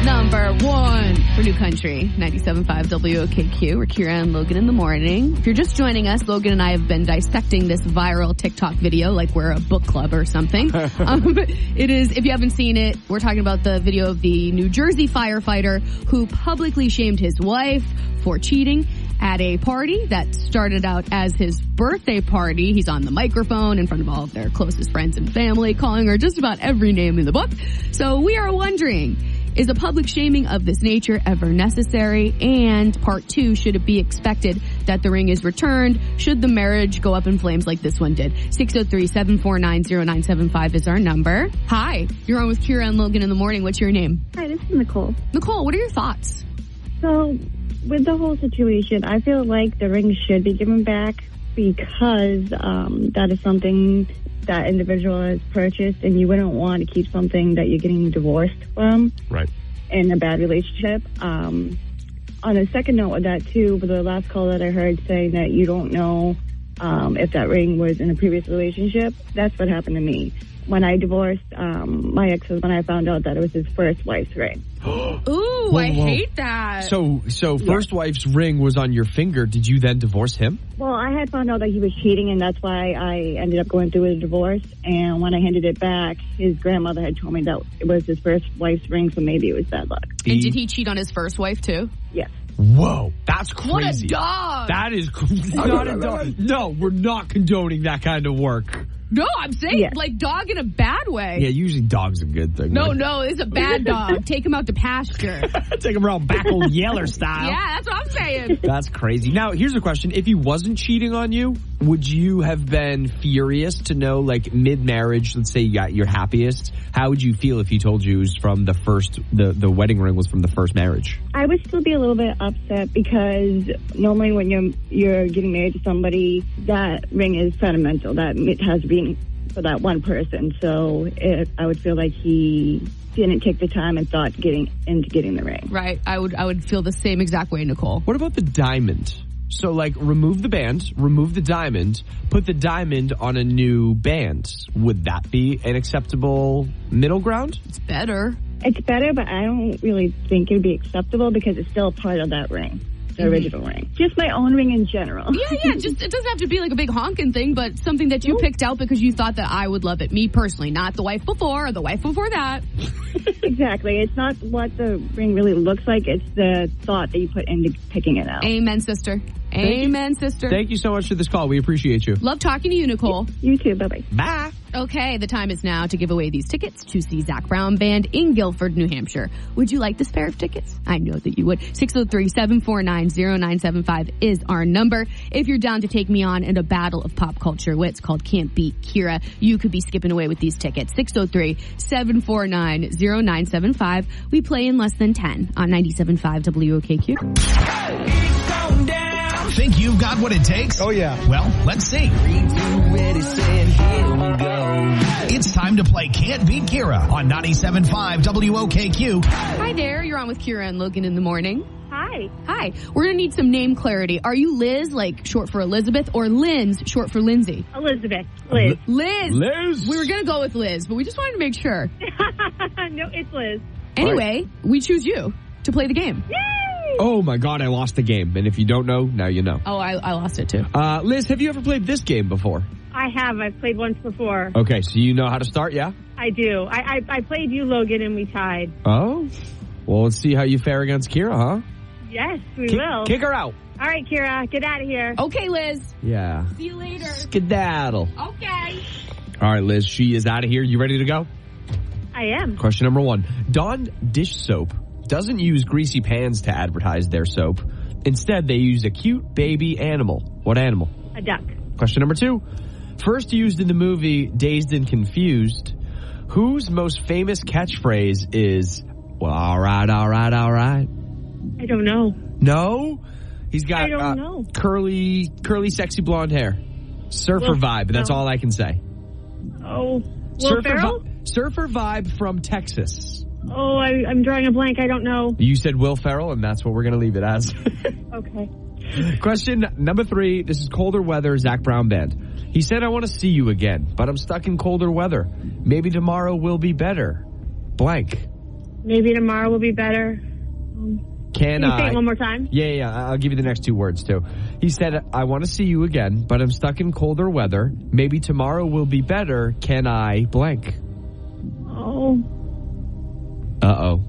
[SPEAKER 3] Number 1 for New Country, 97.5 WOKQ. We're Kira and Logan in the morning. If you're just joining us, Logan and I have been dissecting this viral TikTok video like we're a book club or something. It is, if you haven't seen it, we're talking about the video of the New Jersey firefighter who publicly shamed his wife for cheating at a party that started out as his birthday party. He's on the microphone in front of all of their closest friends and family, calling her just about every name in the book. So we are wondering, is a public shaming of this nature ever necessary? And part 2, should it be expected that the ring is returned? Should the marriage go up in flames like this one did? 603-749-0975 is our number. Hi, you're on with Kira and Logan in the morning. What's your name?
[SPEAKER 12] Hi, this is Nicole.
[SPEAKER 3] Nicole, what are your thoughts?
[SPEAKER 12] So, with the whole situation, I feel like the ring should be given back because that is something that individual has purchased, and you wouldn't want to keep something that you're getting divorced from.
[SPEAKER 6] Right.
[SPEAKER 12] In a bad relationship. On a second note of that, too, with the last call that I heard saying that you don't know if that ring was in a previous relationship, that's what happened to me. When I divorced my ex-husband, I found out that it was his first wife's ring.
[SPEAKER 3] Ooh, I hate that.
[SPEAKER 6] So first wife's ring was on your finger. Did you then divorce him?
[SPEAKER 12] Well, I had found out that he was cheating, and that's why I ended up going through with a divorce. And when I handed it back, his grandmother had told me that it was his first wife's ring, so maybe it was bad luck.
[SPEAKER 3] And did he cheat on his first wife, too?
[SPEAKER 12] Yes.
[SPEAKER 6] Whoa, that's crazy.
[SPEAKER 3] What a dog.
[SPEAKER 6] That is not a dog. No, we're not condoning that kind of work.
[SPEAKER 3] No, I'm saying like dog in a bad way.
[SPEAKER 6] Yeah, usually dog's a good thing.
[SPEAKER 3] No,
[SPEAKER 6] right?
[SPEAKER 3] No, it's a bad dog. Take him out to pasture.
[SPEAKER 6] Take him around back old Yeller style.
[SPEAKER 3] Yeah, that's what I'm saying.
[SPEAKER 6] That's crazy. Now, here's a question. If he wasn't cheating on you, would you have been furious to know, like, mid-marriage, let's say you got your happiest, how would you feel if he told you it was from the first, the wedding ring was from the first marriage?
[SPEAKER 12] I would still be a little bit upset because normally when you're getting married to somebody, that ring is sentimental. That it has been for that one person. So I would feel like he didn't take the time and thought getting the ring.
[SPEAKER 3] Right. I would feel the same exact way, Nicole.
[SPEAKER 6] What about the diamond? So, like, remove the band, remove the diamond, put the diamond on a new band. Would that be an acceptable middle ground?
[SPEAKER 3] It's better.
[SPEAKER 12] It's better, but I don't really think it would be acceptable because it's still part of that ring. The original ring. Just my own ring in general.
[SPEAKER 3] Yeah, just it doesn't have to be like a big honking thing, but something that you picked out because you thought that I would love it. Me personally, not the wife before or the wife before that.
[SPEAKER 12] Exactly. It's not what the ring really looks like. It's the thought that you put into picking it out.
[SPEAKER 3] Amen, sister. Amen, sister.
[SPEAKER 6] Thank you so much for this call. We appreciate you.
[SPEAKER 3] Love talking to you, Nicole.
[SPEAKER 12] You too. Bye-bye.
[SPEAKER 6] Bye.
[SPEAKER 3] Okay, the time is now to give away these tickets to see Zach Brown Band in Guilford, New Hampshire. Would you like this pair of tickets? I know that you would. 603-749-0975 is our number. If you're down to take me on in a battle of pop culture wits called Can't Beat Kira, you could be skipping away with these tickets. 603-749-0975. We play in less than 10 on 97.5 WOKQ.
[SPEAKER 13] Think you've got what it takes?
[SPEAKER 4] Oh, yeah.
[SPEAKER 13] Well, let's see. It's time time to play Can't Beat Kira on 97.5 WOKQ.
[SPEAKER 3] Hi there, you're on with Kira and Logan in the morning.
[SPEAKER 11] Hi.
[SPEAKER 3] Hi. We're going to need some name clarity. Are you Liz, like short for Elizabeth, or Linz, short for Lindsay?
[SPEAKER 11] Elizabeth. Liz.
[SPEAKER 3] Liz. We were going to go with Liz, but we just wanted to make sure.
[SPEAKER 11] No, it's Liz.
[SPEAKER 3] Anyway, we choose you to play the game.
[SPEAKER 11] Yay!
[SPEAKER 6] Oh my God, I lost the game. And if you don't know, now you know.
[SPEAKER 3] Oh, I lost it too.
[SPEAKER 6] Liz, have you ever played this game before?
[SPEAKER 11] I have. I've played once before.
[SPEAKER 6] Okay, so you know how to start, yeah?
[SPEAKER 11] I do. I played you, Logan, and we tied.
[SPEAKER 6] Oh? Well, let's see how you fare against Kira, huh?
[SPEAKER 11] Yes, we will.
[SPEAKER 6] Kick her out.
[SPEAKER 11] All right, Kira, get out of here.
[SPEAKER 3] Okay, Liz.
[SPEAKER 6] Yeah.
[SPEAKER 3] See you later.
[SPEAKER 6] Skedaddle.
[SPEAKER 3] Okay.
[SPEAKER 6] All right, Liz, she is out of here. You ready to go?
[SPEAKER 11] I am.
[SPEAKER 6] Question number 1. Dawn dish soap doesn't use greasy pans to advertise their soap. Instead, they use a cute baby animal. What animal?
[SPEAKER 11] A duck.
[SPEAKER 6] Question number 2. First used in the movie Dazed and Confused, whose most famous catchphrase is, well, all right, all right, all right?
[SPEAKER 11] I don't know.
[SPEAKER 6] No? He's got
[SPEAKER 11] I don't know.
[SPEAKER 6] curly, sexy blonde hair. Surfer vibe, that's all I can say.
[SPEAKER 11] Oh, Will Ferrell?
[SPEAKER 6] Surfer vibe from Texas.
[SPEAKER 11] Oh, I'm drawing a blank. I don't know.
[SPEAKER 6] You said Will Ferrell, and that's what we're going to leave it as.
[SPEAKER 11] Okay.
[SPEAKER 6] Question number 3. This is Colder Weather, Zach Brown Band. He said, I want to see you again, but I'm stuck in colder weather. Maybe tomorrow will be better. Blank.
[SPEAKER 11] Maybe tomorrow will be better.
[SPEAKER 6] Can
[SPEAKER 11] you say it one more time?
[SPEAKER 6] Yeah. I'll give you the next 2 words, too. He said, I want to see you again, but I'm stuck in colder weather. Maybe tomorrow will be better. Can I blank?
[SPEAKER 11] Oh.
[SPEAKER 6] Uh-oh.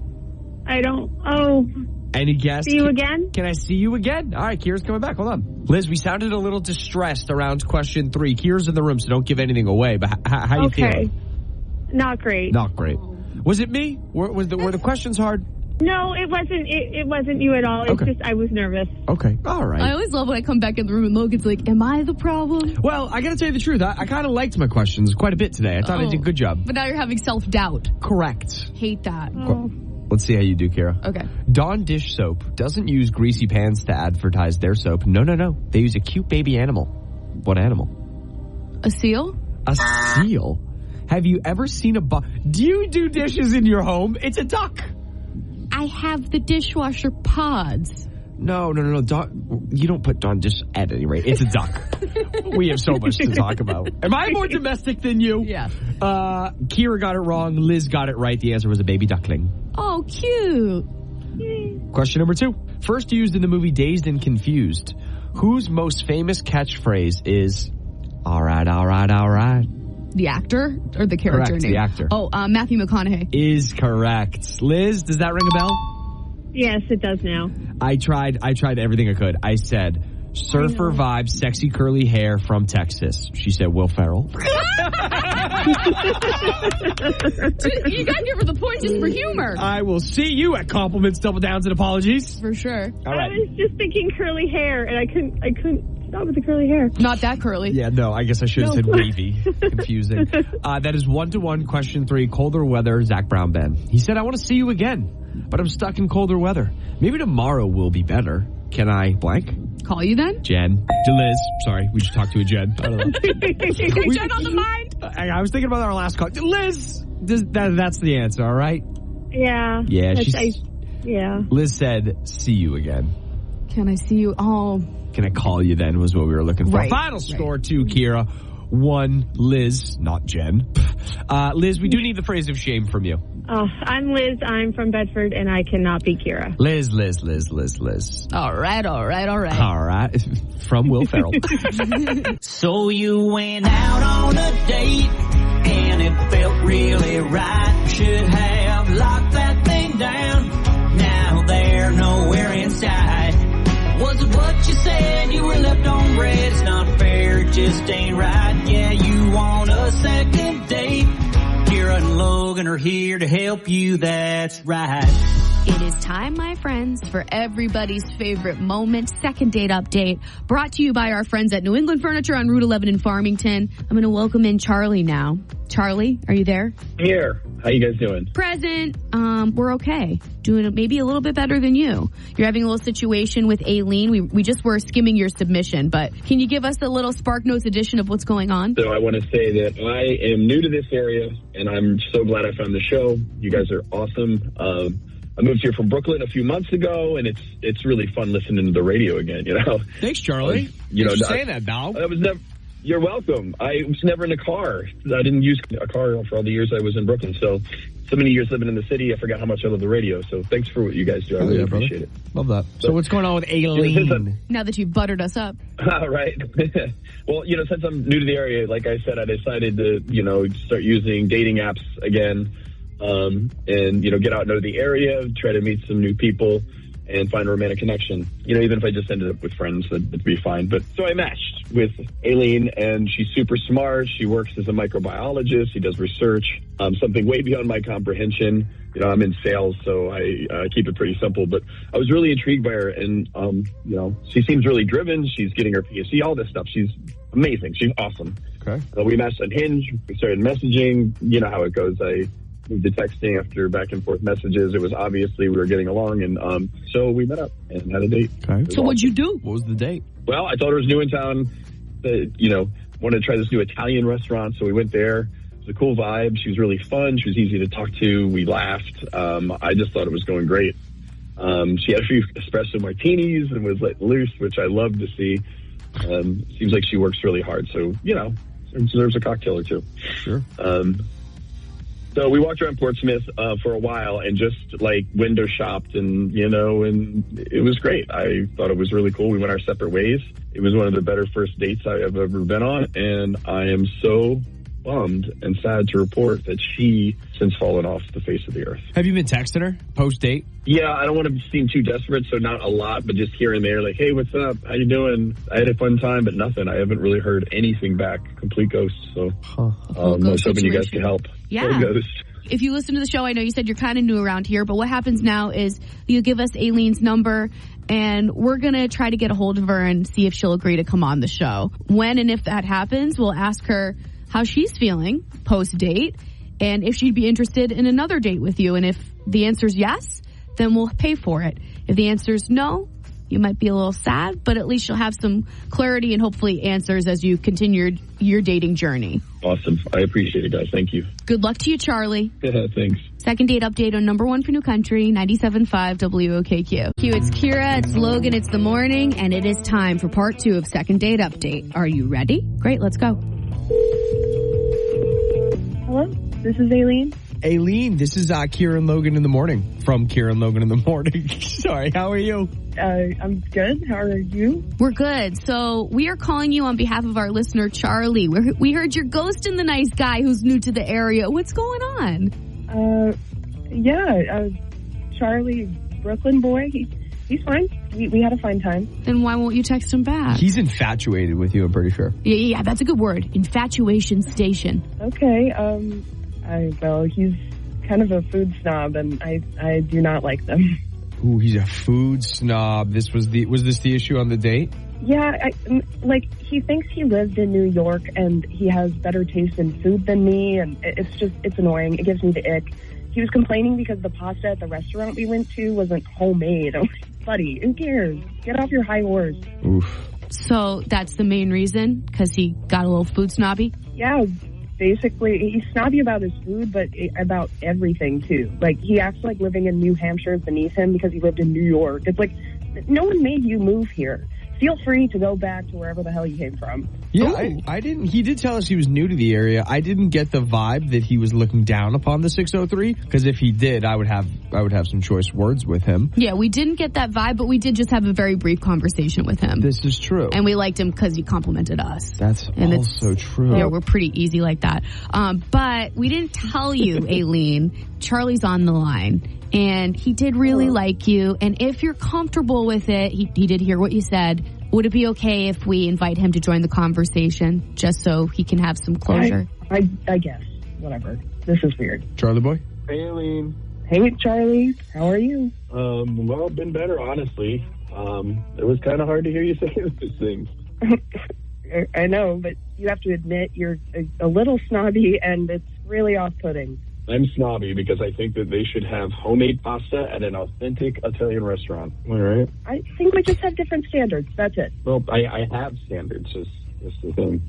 [SPEAKER 11] I don't. Oh.
[SPEAKER 6] Any guess?
[SPEAKER 11] See you again?
[SPEAKER 6] Can I see you again? All right, Kira's coming back. Hold on. Liz, we sounded a little distressed around question 3. Kira's in the room, so don't give anything away. But how you feeling?
[SPEAKER 11] Not great.
[SPEAKER 6] Not great. Was it me? Were the questions hard?
[SPEAKER 11] No, it wasn't. It wasn't you at all. It's just I was nervous.
[SPEAKER 6] Okay. All right.
[SPEAKER 3] I always love when I come back in the room and Logan's like, am I the problem?
[SPEAKER 6] Well, I got to tell you the truth. I kind of liked my questions quite a bit today. I thought I did a good job.
[SPEAKER 3] But now you're having self-doubt.
[SPEAKER 6] Correct.
[SPEAKER 3] Hate that.
[SPEAKER 11] Oh.
[SPEAKER 6] Let's see how you do, Kira.
[SPEAKER 3] Okay.
[SPEAKER 6] Dawn dish soap doesn't use greasy pans to advertise their soap. No. They use a cute baby animal. What animal?
[SPEAKER 3] A seal?
[SPEAKER 6] A seal? Have you ever seen do you do dishes in your home? It's a duck.
[SPEAKER 3] I have the dishwasher pods.
[SPEAKER 6] No. You don't put Dawn dish at any rate. It's a duck. We have so much to talk about. Am I more domestic than you?
[SPEAKER 3] Yeah.
[SPEAKER 6] Kira got it wrong. Liz got it right. The answer was a baby duckling.
[SPEAKER 3] Oh, cute.
[SPEAKER 6] Question number 2. First used in the movie Dazed and Confused, whose most famous catchphrase is, all right, all right, all right?
[SPEAKER 3] The actor or the character
[SPEAKER 6] Correct,
[SPEAKER 3] name?
[SPEAKER 6] the actor.
[SPEAKER 3] Oh, Matthew McConaughey.
[SPEAKER 6] Is correct. Liz, does that ring a bell?
[SPEAKER 11] Yes, it does now.
[SPEAKER 6] I tried everything I could. I said, surfer vibe, sexy curly hair from Texas. She said Will Ferrell.
[SPEAKER 3] You gotta give her the point just for humor.
[SPEAKER 6] I will see you at compliments, double downs, and apologies.
[SPEAKER 3] For sure.
[SPEAKER 6] All right.
[SPEAKER 11] I was just thinking curly hair, and I couldn't stop with the curly hair.
[SPEAKER 3] Not that curly.
[SPEAKER 6] Yeah, no, I guess I should have said wavy. Confusing. That is 1-1, question 3, Colder Weather, Zach Brown Band. He said, I want to see you again, but I'm stuck in colder weather. Maybe tomorrow will be better. Can I blank?
[SPEAKER 3] Call you then?
[SPEAKER 6] Jen. To Liz. Sorry, we just talked to a Jen. I don't know.
[SPEAKER 3] Jen on the mind.
[SPEAKER 6] I was thinking about our last call. Liz! That's the answer, all right?
[SPEAKER 11] Yeah.
[SPEAKER 6] Yeah,
[SPEAKER 11] yeah.
[SPEAKER 6] Liz said, see you again.
[SPEAKER 3] Can I see you? Oh.
[SPEAKER 6] Can I call you then was what we were looking for.
[SPEAKER 3] Right.
[SPEAKER 6] Final score, 2, Kira. 1, Liz, not Jen. Liz, we do need the phrase of shame from you.
[SPEAKER 11] I'm Liz. I'm from Bedford, and I cannot be Kira.
[SPEAKER 6] Liz.
[SPEAKER 3] All right.
[SPEAKER 6] All right. From Will Ferrell.
[SPEAKER 2] So you went out on a date, and it felt really right. Should have locked that thing down. Now they're nowhere inside. Was it what you said? You were left on red. It's not fair, it just ain't right. Yeah, you want a second date. Kira and Logan are here to help you, that's right.
[SPEAKER 3] It is time, my friends, for everybody's favorite moment, second date update, brought to you by our friends at New England Furniture on Route 11 in Farmington. I'm going to welcome in Charlie now. Charlie, are you there?
[SPEAKER 7] Here. How you guys doing?
[SPEAKER 3] Present. We're okay. Doing maybe a little bit better than you. You're having a little situation with Aileen. We just were skimming your submission, but can you give us a little Spark Notes edition of what's going on?
[SPEAKER 7] So I want to say that I am new to this area, and I'm so glad I found the show. You guys are awesome. I moved here from Brooklyn a few months ago, and it's really fun listening to the radio again, you know?
[SPEAKER 4] Thanks, Charlie.
[SPEAKER 7] Thanks
[SPEAKER 4] for saying that, dog.
[SPEAKER 7] You're welcome. I was never in a car. I didn't use a car for all the years I was in Brooklyn. So many years living in the city, I forgot how much I love the radio. So thanks for what you guys do. I really appreciate it.
[SPEAKER 4] Love that. So what's going on with Aileen?
[SPEAKER 3] Now that you've buttered us up.
[SPEAKER 7] Right. Well, since I'm new to the area, like I said, I decided to, start using dating apps again, and, get out and know the area, try to meet some new people and find a romantic connection. Even if I just ended up with friends, that'd be fine. But so I matched with Aileen, and she's super smart. She works as a microbiologist. She does research, something way beyond my comprehension. I'm in sales, so I keep it pretty simple. But I was really intrigued by her, and, she seems really driven. She's getting her PhD, all this stuff. She's amazing. She's awesome.
[SPEAKER 6] Okay.
[SPEAKER 7] We matched on Hinge. We started messaging. You know how it goes. I moved to texting after back and forth messages. It was obviously we were getting along, and so we met up and had a date.
[SPEAKER 6] Okay.
[SPEAKER 3] So what'd you do?
[SPEAKER 6] What was the date?
[SPEAKER 7] Well, I told her it was new in town. Wanted to try this new Italian restaurant, so we went there. It was a cool vibe. She was really fun. She was easy to talk to. We laughed. I just thought it was going great. She had a few espresso martinis and was let loose, which I love to see. Seems like she works really hard, so deserves a cocktail or two.
[SPEAKER 6] Sure.
[SPEAKER 7] So we walked around Portsmouth for a while and just window shopped and it was great. I thought it was really cool. We went our separate ways. It was one of the better first dates I have ever been on, and I am so bummed and sad to report that she since fallen off the face of the earth.
[SPEAKER 4] Have you been texting her post-date?
[SPEAKER 7] Yeah, I don't want to seem too desperate, so not a lot, but just here and there, like, hey, what's up? How you doing? I had a fun time, but nothing. I haven't really heard anything back. Complete ghost. So I was hoping you guys could help.
[SPEAKER 3] Yeah.
[SPEAKER 7] Ghost.
[SPEAKER 3] If you listen to the show, I know you said you're kind of new around here, but what happens now is you give us Aileen's number, and we're going to try to get a hold of her and see if she'll agree to come on the show. When and if that happens, we'll ask her how she's feeling post-date and if she'd be interested in another date with you. And if the answer's yes, then we'll pay for it. If the answer's no, you might be a little sad, but at least you'll have some clarity and hopefully answers as you continue your dating journey.
[SPEAKER 7] Awesome. I appreciate it, guys. Thank you.
[SPEAKER 3] Good luck to you, Charlie.
[SPEAKER 7] Thanks.
[SPEAKER 3] Second date update on number one for New Country, 97.5 WOKQ. It's Kira, it's Logan, it's the morning, and it is time for part two of Second Date Update. Are you ready? Great, let's go.
[SPEAKER 12] Hello, this is Aileen.
[SPEAKER 4] Aileen, this is Kira and Logan in the morning from Kira and Logan in the morning. Sorry, how are you?
[SPEAKER 12] I'm good. How are you?
[SPEAKER 3] We're good. So we are calling you on behalf of our listener, Charlie. We heard you're ghosting the nice guy who's new to the area. What's going on?
[SPEAKER 12] Charlie, Brooklyn boy, he's fine. We had a fine time.
[SPEAKER 3] Then why won't you text him back?
[SPEAKER 4] He's infatuated with you, I'm pretty sure.
[SPEAKER 3] Yeah, that's a good word. Infatuation station.
[SPEAKER 12] Okay, well, he's kind of a food snob, and I do not like them.
[SPEAKER 4] Ooh, he's a food snob. Was this the issue on the date?
[SPEAKER 12] Yeah, he thinks he lived in New York and he has better taste in food than me, and it's annoying. It gives me the ick. He was complaining because the pasta at the restaurant we went to wasn't homemade. I'm like, buddy, who cares? Get off your high horse.
[SPEAKER 4] Oof.
[SPEAKER 3] So that's the main reason? Because he got a little food snobby?
[SPEAKER 12] Yeah, basically. He's snobby about his food, but about everything, too. Like, he acts like living in New Hampshire is beneath him because he lived in New York. It's like, no one made you move here. Feel free to go back to wherever the hell you came from.
[SPEAKER 4] Yeah, I didn't. He did tell us he was new to the area. I didn't get the vibe that he was looking down upon the 603. Because if he did, I would have some choice words with him.
[SPEAKER 3] Yeah, we didn't get that vibe, but we did just have a very brief conversation with him.
[SPEAKER 4] This is true,
[SPEAKER 3] and we liked him because he complimented us.
[SPEAKER 4] That's also true.
[SPEAKER 3] Yeah, we're pretty easy like that. But we didn't tell you, Aileen. Charlie's on the line. And he did really like you. And if you're comfortable with it, he did hear what you said. Would it be okay if we invite him to join the conversation just so he can have some closure?
[SPEAKER 12] I guess. Whatever. This is weird.
[SPEAKER 4] Charlie boy?
[SPEAKER 7] Aileen.
[SPEAKER 14] Hey, Charlie. How are you?
[SPEAKER 7] Well, been better, honestly. It was kind of hard to hear you say those things.
[SPEAKER 14] I know, but you have to admit you're a little snobby, and it's really off-putting.
[SPEAKER 7] I'm snobby because I think that they should have homemade pasta at an authentic Italian restaurant. All right?
[SPEAKER 14] I think we just have different standards. That's it.
[SPEAKER 7] Well, I have standards. That's the thing.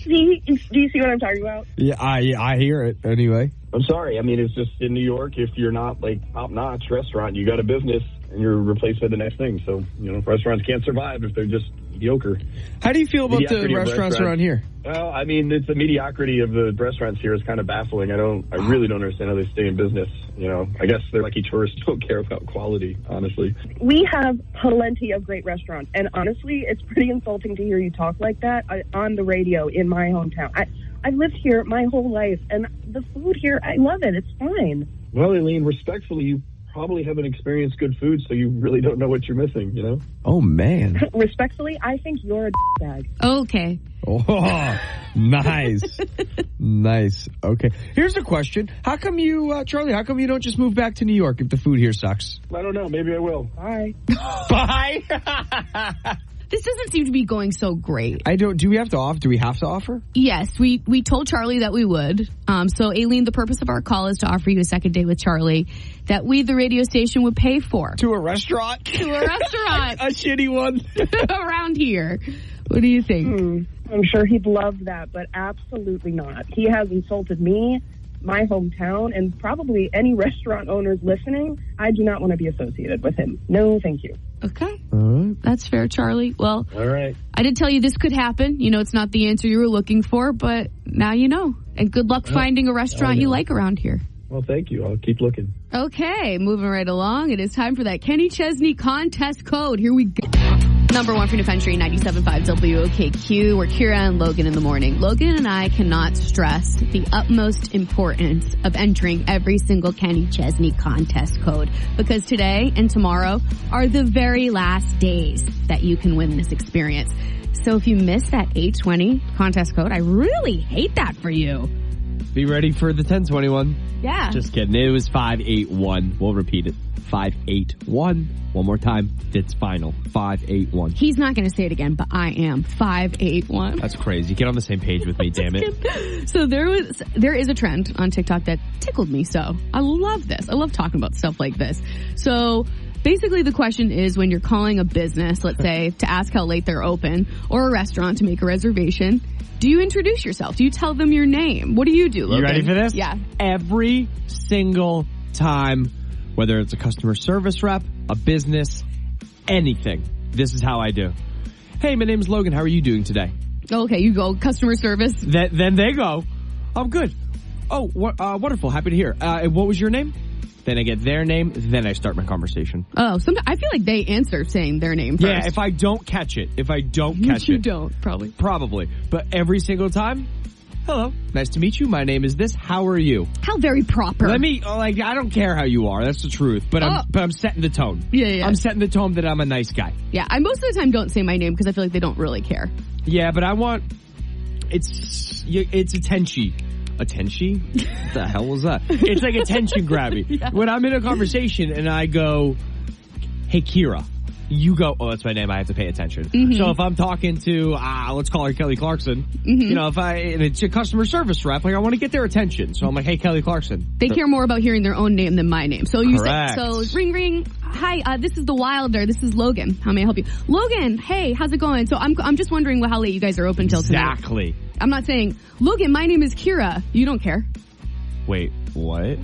[SPEAKER 14] Do you see what I'm talking about?
[SPEAKER 6] Yeah, I hear it anyway.
[SPEAKER 7] I'm sorry. I mean, it's just in New York, if you're not like top-notch restaurant, you got a business and you're replaced by the next thing. So, restaurants can't survive if they're just mediocre.
[SPEAKER 6] How do you feel about the restaurants around here?
[SPEAKER 7] Well, I mean, it's the mediocrity of the restaurants here is kind of baffling. I really don't understand how they stay in business. I guess they're lucky tourists don't care about quality, honestly.
[SPEAKER 14] We have plenty of great restaurants, and honestly, it's pretty insulting to hear you talk like that on the radio in my hometown. I've lived here my whole life, and the food here, I love it. It's fine.
[SPEAKER 7] Well, Eileen, respectfully, you probably haven't experienced good food, so you really don't know what you're missing,
[SPEAKER 6] Oh, man.
[SPEAKER 14] Respectfully, I think you're a bag.
[SPEAKER 3] Okay.
[SPEAKER 6] Oh, nice. Nice. Okay. Here's a question. How come you, Charlie, how come you don't just move back to New York if the food here sucks?
[SPEAKER 7] I don't know. Maybe I will.
[SPEAKER 14] Bye.
[SPEAKER 6] Bye.
[SPEAKER 3] This doesn't seem to be going so great.
[SPEAKER 6] Do we have to offer?
[SPEAKER 3] Yes, we told Charlie that we would. So, Aileen, the purpose of our call is to offer you a second date with Charlie that we, the radio station, would pay for.
[SPEAKER 6] To a restaurant?
[SPEAKER 3] To a restaurant.
[SPEAKER 6] A shitty one.
[SPEAKER 3] Around here. What do you think?
[SPEAKER 14] I'm sure he'd love that, but absolutely not. He has insulted me, my hometown, and probably any restaurant owners listening. I do not want to be associated with him. No, thank you.
[SPEAKER 3] Okay. All right. That's fair, Charlie. Well,
[SPEAKER 7] all right.
[SPEAKER 3] I did tell you this could happen. It's not the answer you were looking for, but now you know. And good luck finding a restaurant you like around here.
[SPEAKER 7] Well, thank you. I'll keep looking.
[SPEAKER 3] Okay, moving right along. It is time for that Kenny Chesney contest code. Here we go. Number one for New Country, 97.5 WOKQ. We're Kira and Logan in the morning. Logan and I cannot stress the utmost importance of entering every single Kenny Chesney contest code, because today and tomorrow are the very last days that you can win this experience. So if you miss that 820 contest code, I really hate that for you.
[SPEAKER 6] Be ready for the 1021.
[SPEAKER 3] Yeah.
[SPEAKER 4] Just kidding. It was 581. We'll repeat it. 581. One more time. It's final. 581.
[SPEAKER 3] He's not going to say it again, but I am. 581.
[SPEAKER 4] That's crazy. Get on the same page with me, damn it.
[SPEAKER 3] So there is a trend on TikTok that tickled me. So I love this. I love talking about stuff like this. So basically the question is, when you're calling a business, let's say, to ask how late they're open, or a restaurant to make a reservation, do you introduce yourself? Do you tell them your name? What do you do, Logan?
[SPEAKER 4] You ready for this?
[SPEAKER 3] Yeah.
[SPEAKER 4] Every single time, whether it's a customer service rep, a business, anything, this is how I do. Hey, my name is Logan. How are you doing today?
[SPEAKER 3] Okay, you go customer service.
[SPEAKER 4] Then they go, I'm good. Oh, wonderful. Happy to hear. What was your name? Then I get their name. Then I start my conversation.
[SPEAKER 3] Oh, I feel like they answer saying their name first.
[SPEAKER 4] Yeah, if I don't catch it.
[SPEAKER 3] You don't, probably.
[SPEAKER 4] Probably. But every single time, hello, nice to meet you. My name is this. How are you?
[SPEAKER 3] How very proper.
[SPEAKER 4] I don't care how you are. That's the truth. But I'm setting the tone.
[SPEAKER 3] Yeah.
[SPEAKER 4] I'm setting the tone that I'm a nice guy.
[SPEAKER 3] Yeah, I most of the time don't say my name because I feel like they don't really care.
[SPEAKER 4] Yeah, but I want, it's attention. Attention? What the hell was that? It's like attention grabbing. Yeah. When I'm in a conversation and I go, hey, Kira, you go, oh, that's my name, I have to pay attention. Mm-hmm. So if I'm talking to, let's call her Kelly Clarkson,
[SPEAKER 3] mm-hmm.
[SPEAKER 4] And it's a customer service rep, I want to get their attention. So I'm like, hey, Kelly Clarkson.
[SPEAKER 3] They care more about hearing their own name than my name. So you
[SPEAKER 4] Correct.
[SPEAKER 3] So ring, ring. Hi, this is the Wilder. This is Logan. How may I help you? Logan, hey, how's it going? So I'm just wondering how late you guys are open till tonight.
[SPEAKER 4] Exactly.
[SPEAKER 3] I'm not saying, Logan, my name is Kira. You don't care.
[SPEAKER 4] Wait, what?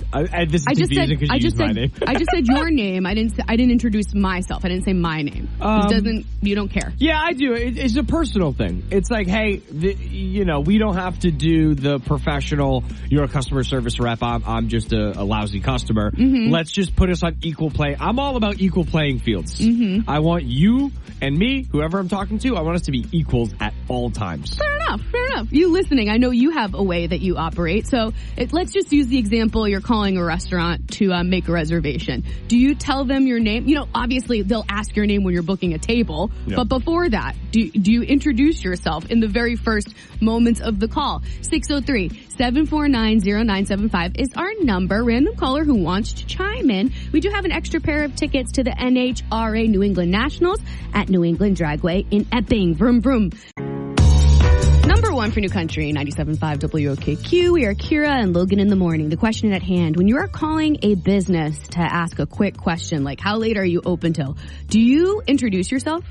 [SPEAKER 4] This is confusing because you used my name.
[SPEAKER 3] I just said your name. I didn't introduce myself. I didn't say my name. You don't care.
[SPEAKER 4] Yeah, I do. It's a personal thing. It's like, hey, we don't have to do the professional, you're a customer service rep, I'm just a lousy customer.
[SPEAKER 3] Mm-hmm.
[SPEAKER 4] Let's just put us on equal play. I'm all about equal playing fields.
[SPEAKER 3] Mm-hmm.
[SPEAKER 4] I want you and me, whoever I'm talking to, I want us to be equals at all times.
[SPEAKER 3] Fair enough. You listening, I know you have a way that you operate. So let's just use the example example, you're calling a restaurant to make a reservation. Do you tell them your name? You know, obviously they'll ask your name when you're booking a table, but before that, do you introduce yourself in the very first moments of the call? 603-749-0975 is our number. Random caller who wants to chime in. We do have an extra pair of tickets to the NHRA New England Nationals at New England Dragway in Epping. Vroom, vroom. Number one for New Country, 97.5 WOKQ. We are Kira and Logan in the morning. The question at hand, when you are calling a business to ask a quick question, like how late are you open till? Do you introduce yourself?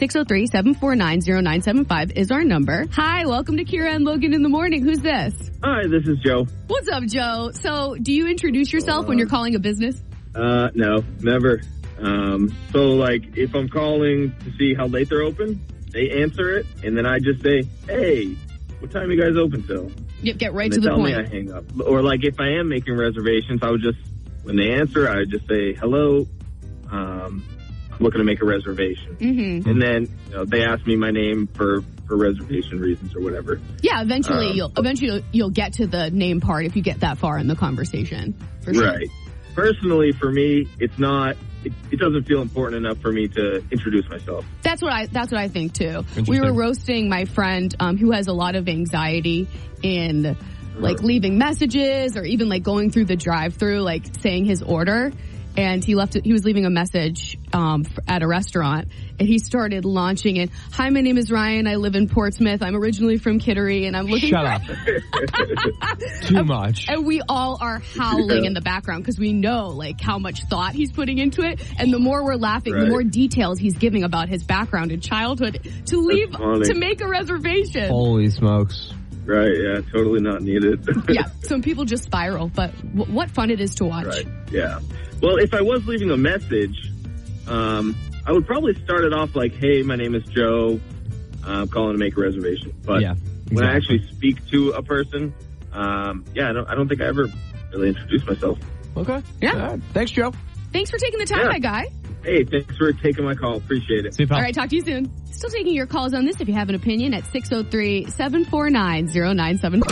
[SPEAKER 3] 603-749-0975 is our number. Hi, welcome to Kira and Logan in the morning. Who's this?
[SPEAKER 15] Hi, this is Joe.
[SPEAKER 3] What's up, Joe? So, do you introduce yourself when you're calling a business?
[SPEAKER 15] No, never. So like if I'm calling to see how late they're open, they answer it, and then I just say, hey, what time you guys open till?
[SPEAKER 3] Yep, get right
[SPEAKER 15] and
[SPEAKER 3] to the point.
[SPEAKER 15] They tell me I hang up. Or like if I am making reservations, I would just, when they answer, I would just say, hello, I'm looking to make a reservation.
[SPEAKER 3] Mm-hmm.
[SPEAKER 15] And then they ask me my name for reservation reasons or whatever.
[SPEAKER 3] Yeah, eventually you'll get to the name part if you get that far in the conversation. For sure.
[SPEAKER 15] Right. Personally, for me, it's not. It doesn't feel important enough for me to introduce myself.
[SPEAKER 3] That's what I think too. We were roasting my friend who has a lot of anxiety in like leaving messages or even like going through the drive-through, like saying his order. And he was leaving a message at a restaurant, and he started launching it. Hi, my name is Ryan. I live in Portsmouth. I'm originally from Kittery, and I'm looking.
[SPEAKER 6] Shut up. Too much.
[SPEAKER 3] And we all are howling in the background because we know like how much thought he's putting into it. And the more we're laughing, the more details he's giving about his background and childhood to make a reservation.
[SPEAKER 6] Holy smokes.
[SPEAKER 15] Right, yeah, totally not needed.
[SPEAKER 3] Yeah, some people just spiral, but what fun it is to watch.
[SPEAKER 15] Right, yeah. Well, if I was leaving a message, I would probably start it off like, hey, my name is Joe. I'm calling to make a reservation. But when I actually speak to a person, I don't think I ever really introduced myself.
[SPEAKER 6] Okay.
[SPEAKER 3] Yeah.
[SPEAKER 6] Thanks, Joe.
[SPEAKER 3] Thanks for taking the time, my guy.
[SPEAKER 15] Hey, thanks for taking my call. Appreciate it.
[SPEAKER 6] See you, pal.
[SPEAKER 3] All right, talk to you soon. Still taking your calls on this if you have an opinion at 603-749-0975.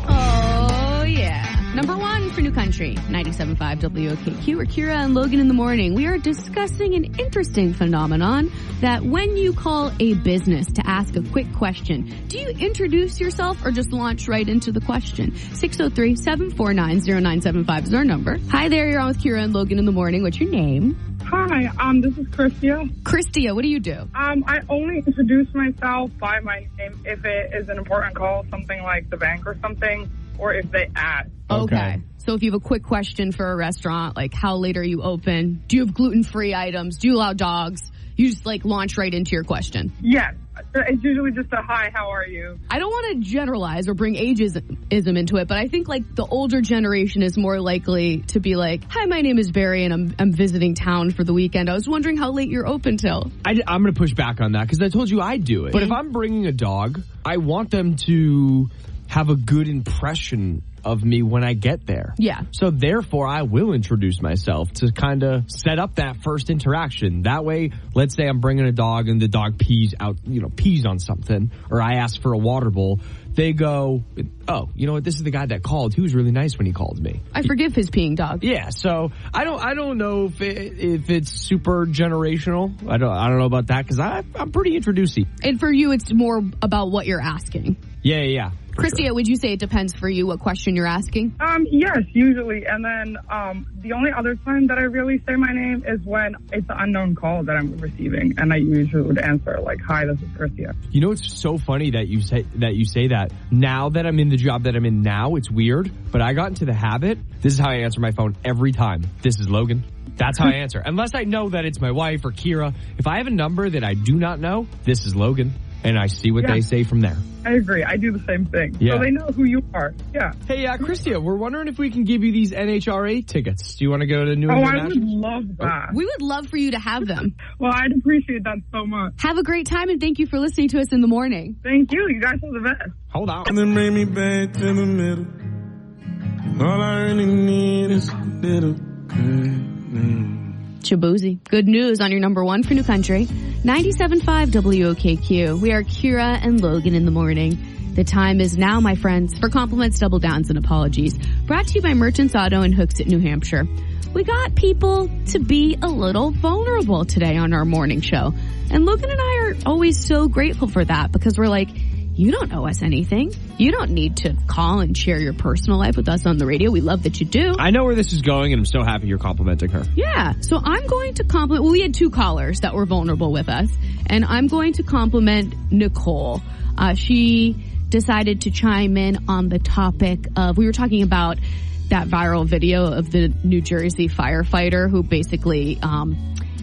[SPEAKER 3] Oh, yeah. Number one for New Country, 97.5 WOKQ. We're Kira and Logan in the morning. We are discussing an interesting phenomenon that when you call a business to ask a quick question, do you introduce yourself or just launch right into the question? 603-749-0975 is our number. Hi there, you're on with Kira and Logan in the morning. What's your name?
[SPEAKER 16] Hi, this is Christia.
[SPEAKER 3] Christia, what do you do?
[SPEAKER 16] I only introduce myself by my name if it is an important call, something like the bank or something, or if they ask.
[SPEAKER 3] Okay. So if you have a quick question for a restaurant, like how late are you open? Do you have gluten-free items? Do you allow dogs? You just like launch right into your question.
[SPEAKER 16] Yes. It's usually just a hi, how are you?
[SPEAKER 3] I don't want to generalize or bring ageism into it, but I think like the older generation is more likely to be like, hi, my name is Barry and I'm visiting town for the weekend. I was wondering how late you're open till.
[SPEAKER 6] I'm going to push back on that because I told you I'd do it. But if I'm bringing a dog, I want them to have a good impression of me when I get there.
[SPEAKER 3] Yeah.
[SPEAKER 6] So therefore, I will introduce myself to kind of set up that first interaction. That way, let's say I'm bringing a dog and the dog pees on something, or I ask for a water bowl. They go, oh, you know what? This is the guy that called. He was really nice when he called me.
[SPEAKER 3] I forgive his peeing dog.
[SPEAKER 6] Yeah. So I don't know if it's super generational. I don't know about that because I'm pretty introducey.
[SPEAKER 3] And for you, it's more about what you're asking.
[SPEAKER 6] Yeah.
[SPEAKER 3] Christia, would you say it depends for you what question you're asking?
[SPEAKER 16] Yes, usually. And then the only other time that I really say my name is when it's an unknown call that I'm receiving, and I usually would answer like, "Hi, this is Christia."
[SPEAKER 6] You know, it's so funny that you say that. Now that I'm in the job that I'm in now, it's weird, but I got into the habit. This is how I answer my phone every time. This is Logan. That's how I answer. Unless I know that it's my wife or Kira. If I have a number that I do not know, this is Logan. And I see what they say from there.
[SPEAKER 16] I agree. I do the same thing.
[SPEAKER 6] Yeah.
[SPEAKER 16] So they know who you are. Yeah.
[SPEAKER 6] Hey, Christia, we're wondering if we can give you these NHRA tickets. Do you want to go to New England
[SPEAKER 16] I would love that.
[SPEAKER 3] We would love for you to have them.
[SPEAKER 16] Well, I'd appreciate that so much.
[SPEAKER 3] Have a great time, and thank you for listening to us in the morning.
[SPEAKER 16] Thank you. You guys are the best.
[SPEAKER 6] Hold on.
[SPEAKER 17] And then bring me back to the middle. All I really need is a little
[SPEAKER 3] Shabuzi. Good news on your number one for New Country. 97.5 WOKQ. We are Kira and Logan in the morning. The time is now, my friends, for compliments, double downs, and apologies. Brought to you by Merchants Auto in Hooksett, New Hampshire. We got people to be a little vulnerable today on our morning show. And Logan and I are always so grateful for that because we're like, you don't owe us anything. You don't need to call and share your personal life with us on the radio. We love that you do.
[SPEAKER 6] I know where this is going, and I'm so happy you're complimenting her.
[SPEAKER 3] Yeah. So I'm going to compliment, well, we had 2 callers that were vulnerable with us, and I'm going to compliment Nicole. She decided to chime in on the topic of, we were talking about that viral video of the New Jersey firefighter who basically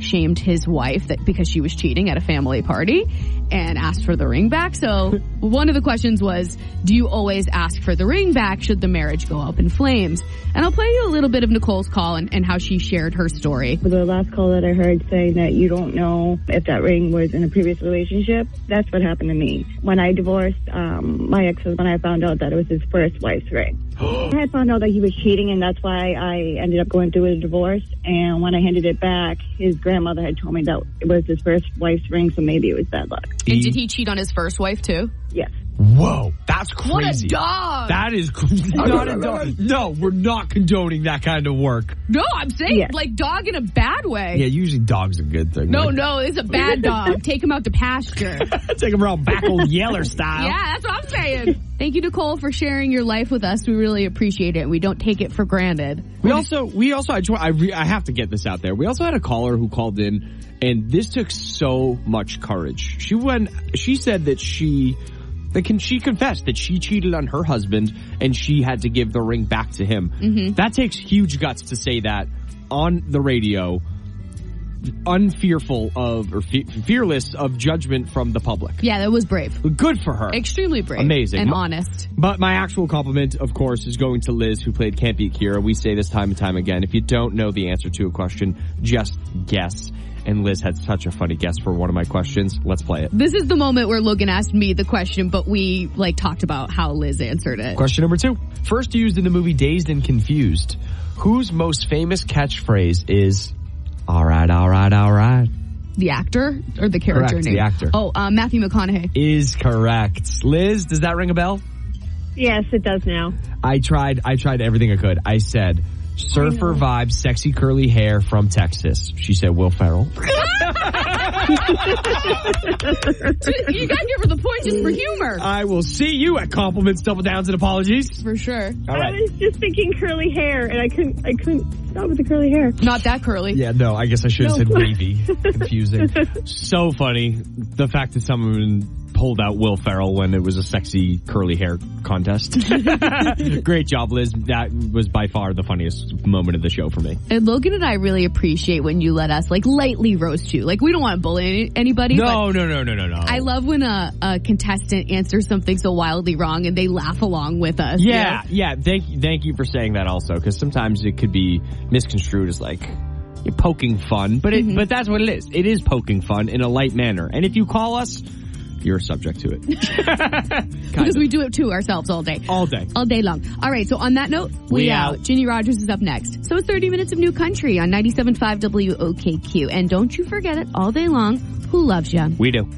[SPEAKER 3] shamed his wife because she was cheating at a family party and asked for the ring back. So one of the questions was, do you always ask for the ring back should the marriage go up in flames? And I'll play you a little bit of Nicole's call and how she shared her story.
[SPEAKER 12] The last call that I heard saying that you don't know if that ring was in a previous relationship, that's what happened to me. When I divorced my ex-husband, I found out that it was his first wife's ring. I had found out that he was cheating, and that's why I ended up going through a divorce. And when I handed it back, his grandmother had told me that it was his first wife's ring, so maybe it was bad luck.
[SPEAKER 3] And did he cheat on his first wife, too?
[SPEAKER 12] Yes.
[SPEAKER 6] Whoa, that's crazy.
[SPEAKER 3] What a dog!
[SPEAKER 6] That is not a dog. No, we're not condoning that kind of work.
[SPEAKER 3] No, I'm saying like dog in a bad way.
[SPEAKER 6] Yeah, usually dog's a good thing.
[SPEAKER 3] No, it's a bad dog. Take him out to pasture.
[SPEAKER 6] Take him around back old Yeller style.
[SPEAKER 3] Yeah, that's what I'm saying. Thank you, Nicole, for sharing your life with us. We really appreciate it, and we don't take it for granted.
[SPEAKER 6] We also, I have to get this out there. We also had a caller who called in, and this took so much courage. She said that she confessed that she cheated on her husband and she had to give the ring back to him. Mm-hmm. That takes huge guts to say that on the radio, unfearful of, or fearless of judgment from the public.
[SPEAKER 3] Yeah, that was brave.
[SPEAKER 6] Good for her.
[SPEAKER 3] Extremely brave.
[SPEAKER 6] Amazing.
[SPEAKER 3] And honest.
[SPEAKER 6] But my actual compliment, of course, is going to Liz, who played Can't Beat Kira. We say this time and time again. If you don't know the answer to a question, just guess. And Liz had such a funny guess for one of my questions. Let's play it.
[SPEAKER 3] This is the moment where Logan asked me the question, but we talked about how Liz answered it.
[SPEAKER 6] Question number 2. First used in the movie Dazed and Confused. Whose most famous catchphrase is, all right, all right, all right?
[SPEAKER 3] The actor or the character
[SPEAKER 6] Correct,
[SPEAKER 3] name?
[SPEAKER 6] The actor.
[SPEAKER 3] Oh, Matthew McConaughey.
[SPEAKER 6] Is correct. Liz, does that ring a bell?
[SPEAKER 18] Yes, it does now.
[SPEAKER 6] I tried everything I could. I said, surfer vibe, sexy curly hair from Texas. She said Will Ferrell.
[SPEAKER 3] You gotta give her the point just for humor.
[SPEAKER 6] I will see you at compliments, double downs, and apologies.
[SPEAKER 3] For sure.
[SPEAKER 6] All right.
[SPEAKER 18] I was just thinking curly hair, and I couldn't stop with the curly hair.
[SPEAKER 3] Not that curly.
[SPEAKER 6] Yeah, no, I guess I should have said wavy. Confusing. So funny. The fact that someone pulled out Will Ferrell when it was a sexy curly hair contest. Great job, Liz. That was by far the funniest moment of the show for me.
[SPEAKER 3] And Logan and I really appreciate when you let us lightly roast you. We don't want to bully anybody.
[SPEAKER 6] No.
[SPEAKER 3] I love when a contestant answers something so wildly wrong and they laugh along with us.
[SPEAKER 6] Yeah. Thank you for saying that also, because sometimes it could be misconstrued as you're poking fun, but but that's what it is. It is poking fun in a light manner. And if you call us, you're subject to it.
[SPEAKER 3] Because we do it to ourselves all day.
[SPEAKER 6] All day.
[SPEAKER 3] All day long. All right, so on that note, we out. Ginny Rogers is up next. So it's 30 minutes of new country on 97.5 WOKQ. And don't you forget it all day long. Who loves you?
[SPEAKER 6] We do.